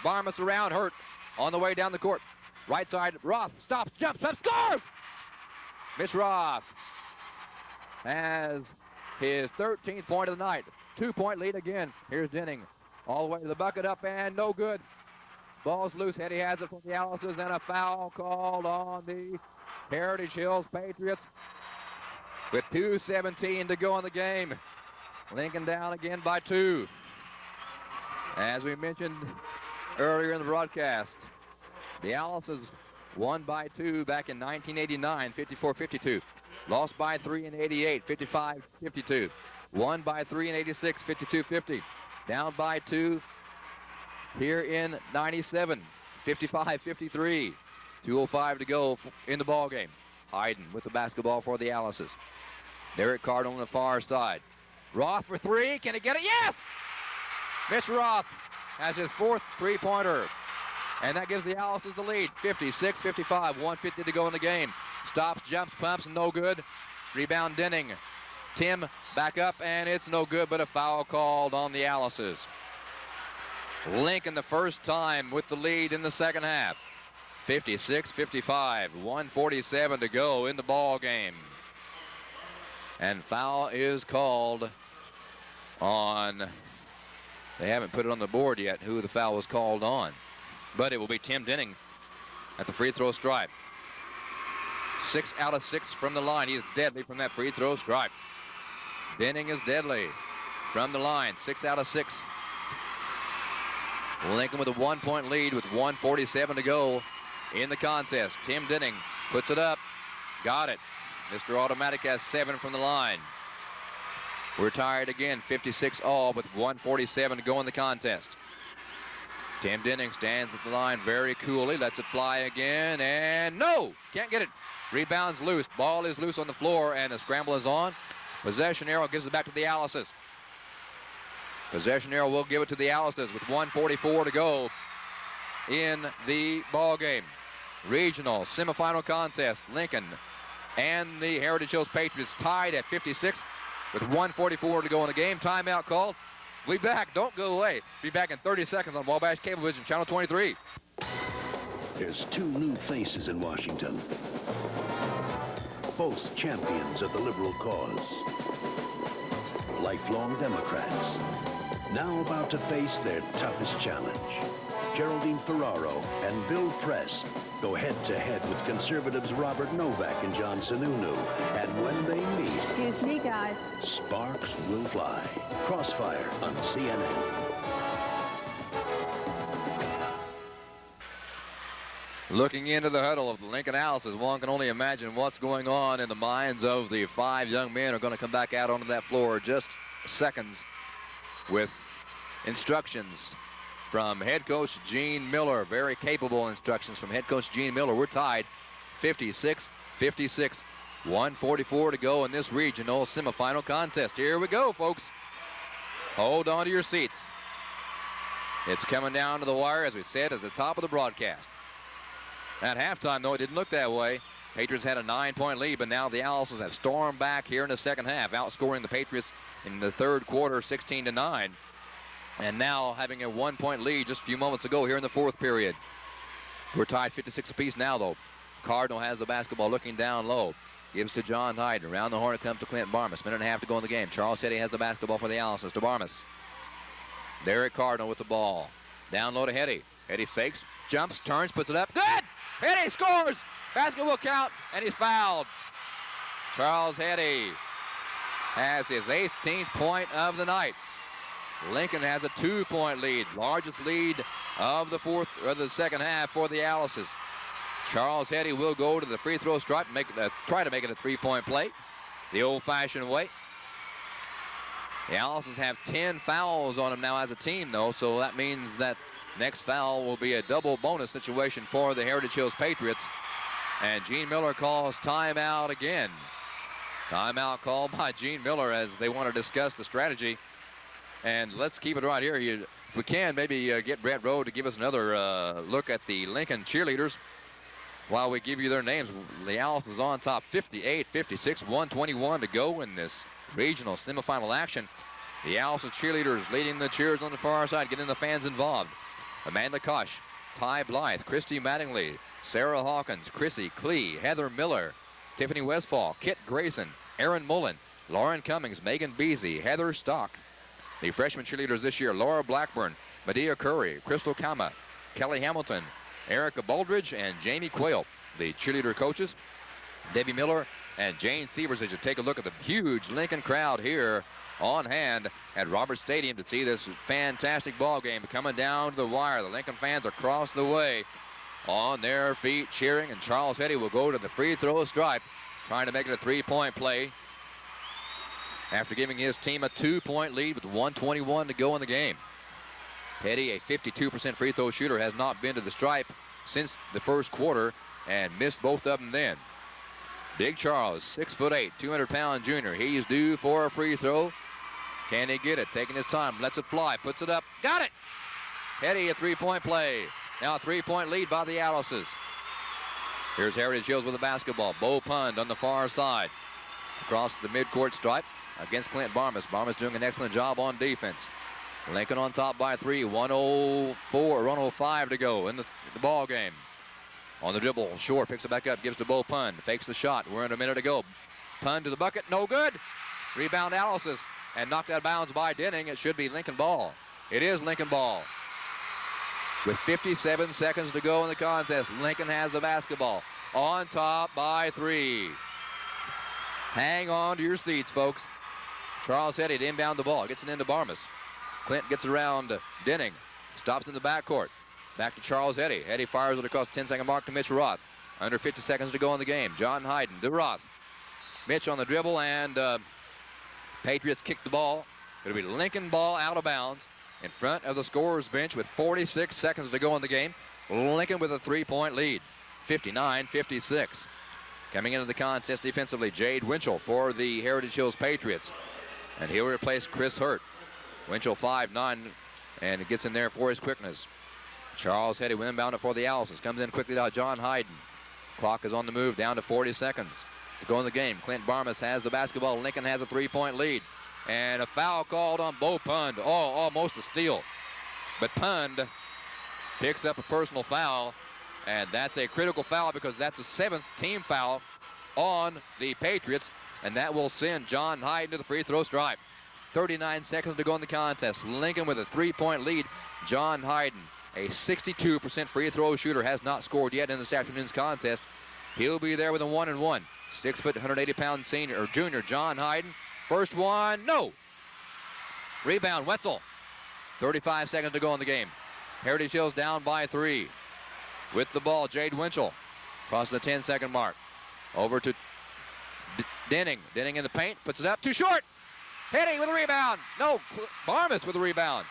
Barmas around, Hurt on the way down the court. Right side, Roth stops, jumps up, scores! Mitch Roth has his 13th point of the night. 2-point lead again. Here's Denning all the way to the bucket, up and no good. Ball's loose. Hetty has it for the Alice's, and a foul called on the Heritage Hills Patriots with 2:17 to go in the game. Lincoln down again by 2. As we mentioned earlier in the broadcast, the Alice's won by 2 back in 1989, 54-52. Lost by 3 in 88, 55-52. Won by 3 in 86, 52-50. Down by 2 here in 97, 55-53. 2:05 to go in the ball game. Hayden with the basketball for the Alice's. Derek Cardinal on the far side. Roth for 3. Can he get it? Yes! Mitch Roth has his 4th three-pointer. And that gives the Alice's the lead. 56-55, 1:50 to go in the game. Stops, jumps, pumps, no good. Rebound Denning. Tim back up, and it's no good, but a foul called on the Alice's. Lincoln the first time with the lead in the second half. 56-55, 1:47 to go in the ball game. And foul is called on, they haven't put it on the board yet who the foul was called on, but it will be Tim Denning at the free throw stripe. 6 out of 6 from the line. He's deadly from that free throw stripe. Denning is deadly from the line. 6 out of 6. Lincoln with a 1-point lead with 1:47 to go in the contest. Tim Denning puts it up. Got it. Mr. Automatic has 7 from the line. We're tied again. 56 all with 1:47 to go in the contest. Tim Denning stands at the line very coolly. Lets it fly again. And no! Can't get it. Rebound's loose. Ball is loose on the floor, and a scramble is on. Possession arrow gives it back to the Alice's. Possession arrow will give it to the Alice's with 1:44 to go in the ball game. Regional semifinal contest. Lincoln and the Heritage Hills Patriots tied at 56 with 1:44 to go in the game. Timeout called. We'll be back. Don't go away. Be back in 30 seconds on Wabash Cablevision, Channel 23.
There's 2 new faces in Washington. Both champions of the liberal cause. Lifelong Democrats. Now about to face their toughest challenge. Geraldine Ferraro and Bill Press go head-to-head with conservatives Robert Novak and John Sununu. And when they meet...
Excuse me, guys.
Sparks will fly. Crossfire on CNN.
Looking into the huddle of the Lincoln Alice's, one can only imagine what's going on in the minds of the 5 young men who are going to come back out onto that floor just seconds with instructions from head coach Gene Miller. Very capable instructions from head coach Gene Miller. We're tied 56-56. 1:44 to go in this regional semifinal contest. Here we go, folks. Hold on to your seats. It's coming down to the wire, as we said at the top of the broadcast. At halftime, though, it didn't look that way. Patriots had a 9-point lead, but now the Alice's have stormed back here in the second half, outscoring the Patriots in the third quarter 16-9. And now having a 1-point lead just a few moments ago here in the fourth period. We're tied 56 apiece now, though. Cardinal has the basketball looking down low. Gives to John Hyden. Around the horn it comes to Clint Barmas. Minute and a half to go in the game. Charles Hetty has the basketball for the Alice's. To Barmas. Derek Cardinal with the ball. Down low to Hetty. Hetty fakes, jumps, turns, puts it up. Good! Hetty scores! Basket will count, and he's fouled. Charles Hetty has his 18th point of the night. Lincoln has a 2-point lead, largest lead of the second half for the Alice's. Charles Hetty will go to the free throw stripe and try to make it a 3-point play, the old-fashioned way. The Alice's have 10 fouls on them now as a team, though, so that means that next foul will be a double bonus situation for the Heritage Hills Patriots. And Gene Miller calls timeout again. Timeout called by Gene Miller as they want to discuss the strategy. And let's keep it right here. If we can, maybe get Brett Rowe to give us another look at the Lincoln cheerleaders while we give you their names. The Alice is on top 58-56, 1:21 to go in this regional semifinal action. The Alice cheerleaders leading the cheers on the far side, getting the fans involved. Amanda Kosh, Ty Blythe, Christy Mattingly, Sarah Hawkins, Chrissy Klee, Heather Miller, Tiffany Westfall, Kit Grayson, Aaron Mullen, Lauren Cummings, Megan Beasy, Heather Stock. The freshman cheerleaders this year, Laura Blackburn, Medea Curry, Crystal Kama, Kelly Hamilton, Erica Baldridge, and Jamie Quayle. The cheerleader coaches, Debbie Miller and Jane Sievers, as you take a look at the huge Lincoln crowd here on hand at Roberts Stadium to see this fantastic ball game coming down to the wire. The Lincoln fans across the way on their feet cheering, and Charles Hetty will go to the free throw stripe, trying to make it a three-point play after giving his team a 2-point lead with 1:21 to go in the game. Hetty, a 52% free throw shooter, has not been to the stripe since the first quarter and missed both of them then. Big Charles, 6'8", 200-pound junior. He's due for a free throw. Can he get it? Taking his time, lets it fly, puts it up, got it! Hetty, a three-point play. Now a three-point lead by the Alices. Here's Heritage Hills with the basketball. Bo Pund on the far side. Across the midcourt stripe against Clint Barmas. Barmas doing an excellent job on defense. Lincoln on top by 3. 1:05 to go in the ball game. On the dribble, Shore picks it back up, gives to Bo Pund. Fakes the shot. We're in a minute to go. Pund to the bucket, no good. Rebound Alice's, and knocked out of bounds by Denning. It should be Lincoln ball. It is Lincoln ball. With 57 seconds to go in the contest, Lincoln has the basketball. On top by 3. Hang on to your seats, folks. Charles Hetty to inbound the ball. Gets it into Barmas. Clint gets around Denning. Stops in the backcourt. Back to Charles Hetty. Hetty fires it across the 10-second mark to Mitch Roth. Under 50 seconds to go in the game. John Hayden to Roth. Mitch on the dribble, and Patriots kick the ball. It'll be Lincoln ball out of bounds in front of the scorer's bench with 46 seconds to go in the game. Lincoln with a 3-point lead, 59-56. Coming into the contest defensively, Jade Winchell for the Heritage Hills Patriots. And he'll replace Chris Hurt. Winchell 5'9", and it gets in there for his quickness. Charles Hetty will inbound it for the Alices. Comes in quickly now, John Hayden. Clock is on the move, down to 40 seconds to go in the game. Clint Barmas has the basketball. Lincoln has a 3-point lead. And a foul called on Bo Pund. Oh, almost a steal. But Pund picks up a personal foul, and that's a critical foul because that's the 7th team foul on the Patriots, and that will send John Hayden to the free throw stripe. 39 seconds to go in the contest. Lincoln with a 3-point lead. John Hayden, a 62% free throw shooter, has not scored yet in this afternoon's contest. He'll be there with a 1-and-1. 6 foot, 180-pound senior or junior John Hayden. First one, no. Rebound, Wetzel. 35 seconds to go in the game. Heritage Hills down by 3. With the ball, Jade Winchell crosses the 10-second mark. Over to Denning. Denning in the paint, puts it up, too short. Hetty with a rebound. No, Barmas with a rebound.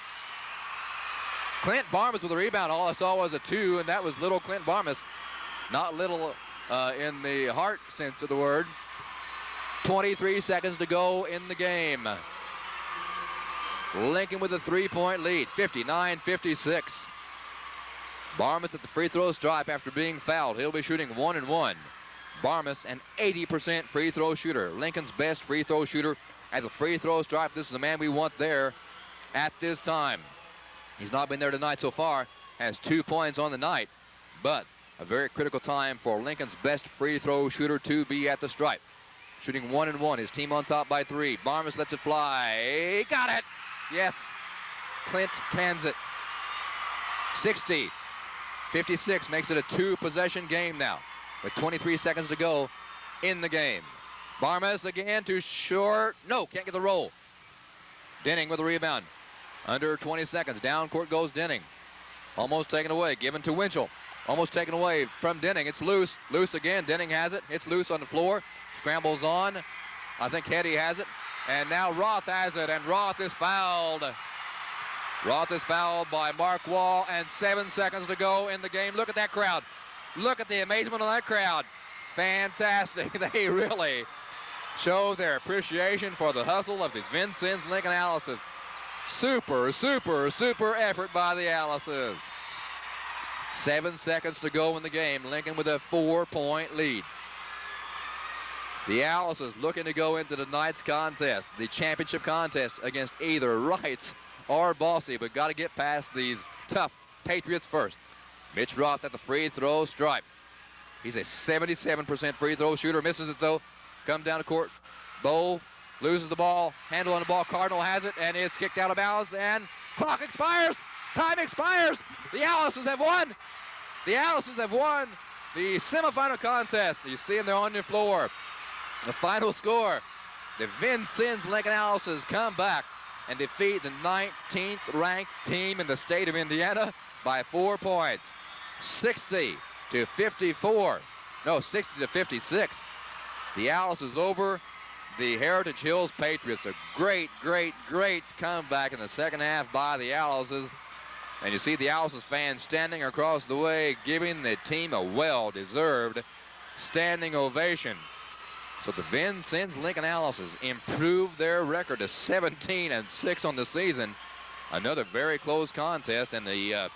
Clint Barmas with a rebound. All I saw was a 2, and that was little Clint Barmas. Not little in the heart sense of the word. 23 seconds to go in the game. Lincoln with a 3-point lead, 59-56. Barmas at the free throw stripe after being fouled. He'll be shooting 1-and-1. Barmas, an 80% free throw shooter. Lincoln's best free throw shooter at the free throw stripe. This is the man we want there at this time. He's not been there tonight so far. Has 2 points on the night, but a very critical time for Lincoln's best free throw shooter to be at the stripe. Shooting 1-and-1. His team on top by 3. Barmas lets it fly. Got it. Yes. Clint cans it. 60-56 makes it a 2-possession game now with 23 seconds to go in the game. Barmas again too short. No, can't get the roll. Denning with a rebound. Under 20 seconds. Down court goes Denning. Almost taken away. Given to Winchell. Almost taken away from Denning. It's loose. Loose again. Denning has it. It's loose on the floor. Scrambles on. I think Hetty has it. And now Roth has it. And Roth is fouled. Roth is fouled by Mark Wall. And 7 seconds to go in the game. Look at that crowd. Look at the amazement of that crowd. Fantastic. They really show their appreciation for the hustle of these Vincennes Lincoln Alices. Super effort by the Alices. 7 seconds to go in the game. Lincoln with a 4-point lead. The Alices looking to go into tonight's contest, the championship contest, against either Wrights or Bosse, but got to get past these tough Patriots first. Mitch Roth at the free throw stripe. He's a 77% free throw shooter. Misses it though. Comes down to court. Bo loses the ball, handle on the ball, Cardinal has it, and it's kicked out of bounds, and clock expires, time expires. The Alices have won. The Alices have won the semifinal contest. You see them there on the floor. The final score, the Vincennes Lincoln Alices come back and defeat the 19th ranked team in the state of Indiana by 4 points. 60 to 54. No, 60 to 56. The Alices over the Heritage Hills Patriots. A great, great, great comeback in the second half by the Alices. And you see the Alices fans standing across the way, giving the team a well-deserved standing ovation. So the Vincennes Lincoln Alices improved their record to 17-6 on the season. Another very close contest, and the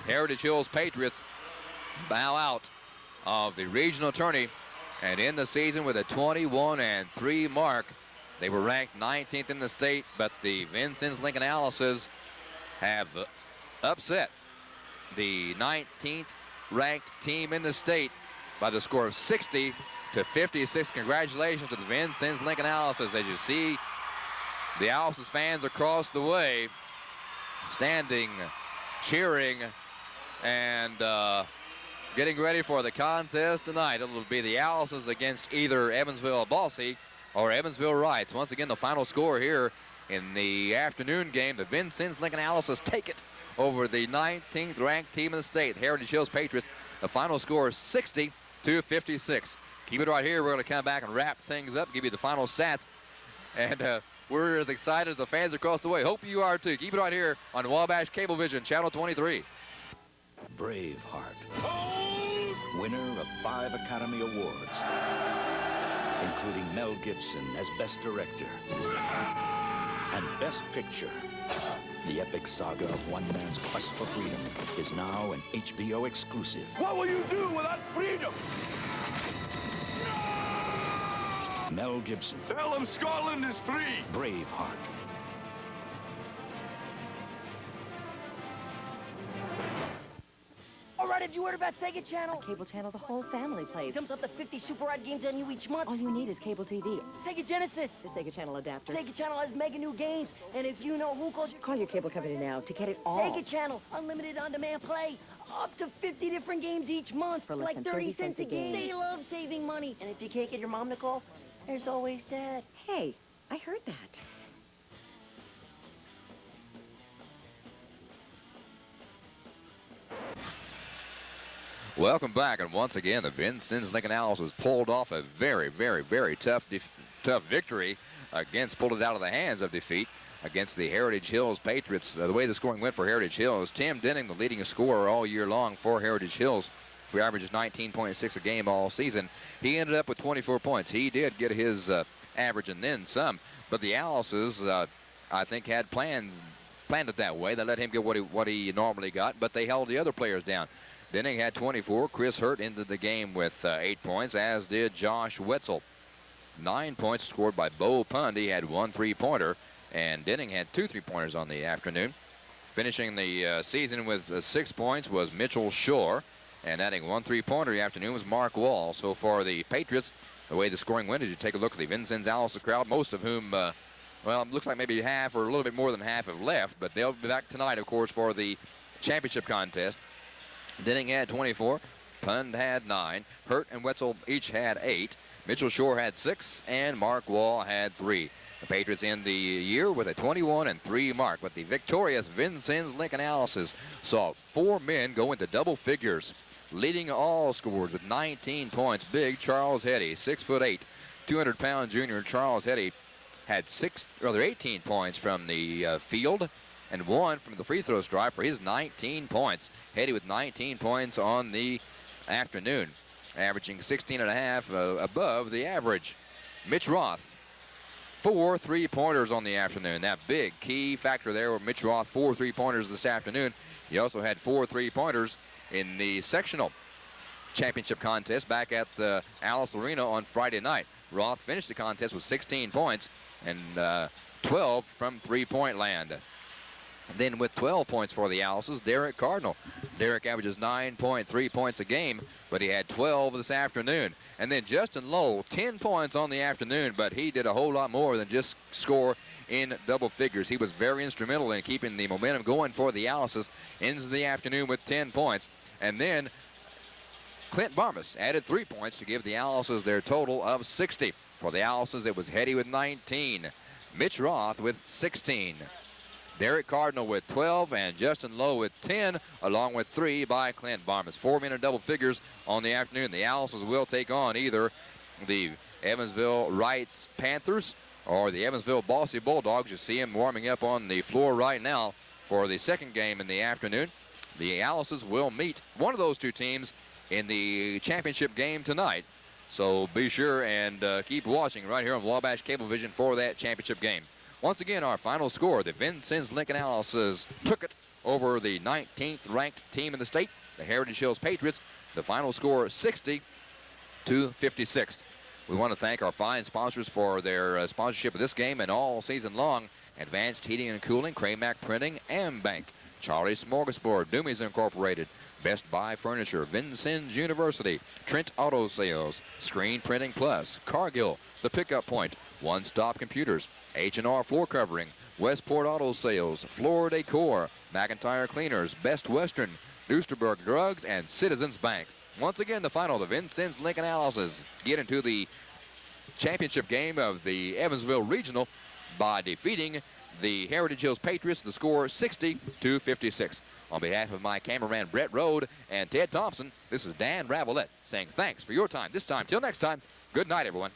Heritage Hills Patriots bow out of the regional tourney and end the season with a 21-3 mark. They were ranked 19th in the state, but the Vincennes Lincoln Alices have upset the 19th ranked team in the state by the score of 60 to 56. Congratulations to the Vincennes Lincoln Alices. As you see the Alices fans across the way standing, cheering, and getting ready for the contest tonight. It'll be the Alices against either Evansville-Balsy or Evansville-Rights. Once again, the final score here in the afternoon game, the Vincennes Lincoln Alices take it over the 19th ranked team in the state, Heritage Hills Patriots. The final score is 60 to 56. Keep it right here. We're going to come back and wrap things up, give you the final stats. And we're as excited as the fans across the way. Hope you are too. Keep it right here on Wabash Cablevision, Channel 23.
Braveheart, winner of 5 Academy Awards, including Mel Gibson as Best Director and Best Picture. The epic saga of one man's quest for freedom is now an HBO exclusive.
What will you do without freedom?
Mel Gibson.
Tell them Scotland is free.
Braveheart.
All right, have you heard about Sega Channel? A cable channel the whole family plays. Dumps up to 50 Super Rod games on you each month. All you need is cable TV. Sega Genesis. The Sega Channel adapter. Sega Channel has mega new games. And if you know who calls you... Call your cable company now to get it all. Sega Channel. Unlimited on-demand play. Up to 50 different games each month. For less
than
like 30 cents a game.
game.
They love saving money. And if you can't get your mom to call, there's always Dad.
Hey, I heard that.
Welcome back, and once again, the Vincennes Lincoln Alices pulled off a very, very, very tough victory pulled it out of the hands of defeat against the Heritage Hills Patriots. The way the scoring went for Heritage Hills, Tim Denning, the leading scorer all year long for Heritage Hills, who averages 19.6 a game all season. He ended up with 24 points. He did get his average and then some, but the Alices, I think, had planned it that way. They let him get what he normally got, but they held the other players down. Denning had 24. Chris Hurt ended the game with 8 points, as did Josh Wetzel. 9 points scored by Bo Pund. He had 1 3-pointer, and Denning had 2 3-pointers on the afternoon. Finishing the season with 6 points was Mitchell Shore, and adding 1 3-pointer in the afternoon was Mark Wall. So for the Patriots, the way the scoring went is you take a look at the Vincennes Alices crowd, most of whom, well, it looks like maybe half or a little bit more than half have left, but they'll be back tonight, of course, for the championship contest. Denning had 24. Pund had 9. Hurt and Wetzel each had 8. Mitchell Shore had 6, and Mark Wall had 3. The Patriots end the year with a 21-3 mark, but the victorious Vincennes Lincoln Alices saw 4 men go into double figures, leading all scores with 19 points. Big Charles Hetty, 6'8", 200-pound junior Charles Hetty, had 18 points from the field and 1 from the free throw stripe for his 19 points. Hetty with 19 points on the afternoon, averaging 16.5 above the average. Mitch Roth, 4 3-pointers on the afternoon. That big key factor there with Mitch Roth, 4 3-pointers this afternoon. He also had 4 3-pointers in the sectional championship contest back at the Alice Arena on Friday night. Roth finished the contest with 16 points and 12 from three-point land. Then with 12 points for the Alice's, Derek Cardinal. Derek averages 9.3 points a game, but he had 12 this afternoon. And then Justin Lowe, 10 points on the afternoon, but he did a whole lot more than just score in double figures. He was very instrumental in keeping the momentum going for the Alice's. Ends the afternoon with 10 points. And then Clint Barmas added 3 points to give the Alice's their total of 60. For the Alice's, it was Hetty with 19. Mitch Roth with 16. Derek Cardinal with 12 and Justin Lowe with 10, along with 3 by Clint Barmas. 4 men in double figures on the afternoon. The Alice's will take on either the Evansville Wrights Panthers or the Evansville Bossy Bulldogs. You see them warming up on the floor right now for the second game in the afternoon. The Alice's will meet one of those two teams in the championship game tonight. So be sure and keep watching right here on Wabash Cablevision for that championship game. Once again, our final score, the Vincennes Lincoln Alice's took it over the 19th ranked team in the state, the Heritage Hills Patriots. The final score, 60 to 56. We want to thank our fine sponsors for their sponsorship of this game and all season long. Advanced Heating and Cooling, Cramac Printing, AmBank, Charlie's Smorgasbord, Doomies Incorporated, Best Buy Furniture, Vincennes University, Trent Auto Sales, Screen Printing Plus, Cargill, The Pickup Point, One Stop Computers, H&R Floor Covering, Westport Auto Sales, Floor Decor, McIntyre Cleaners, Best Western, Duesterberg Drugs, and Citizens Bank. Once again, the final, the Vincennes Lincoln Alice's get into the championship game of the Evansville Regional by defeating the Heritage Hills Patriots, the score 60 to 56. On behalf of my cameraman Brett Rode and Ted Thompson, this is Dan Ravelette saying thanks for your time this time. Till next time, good night, everyone.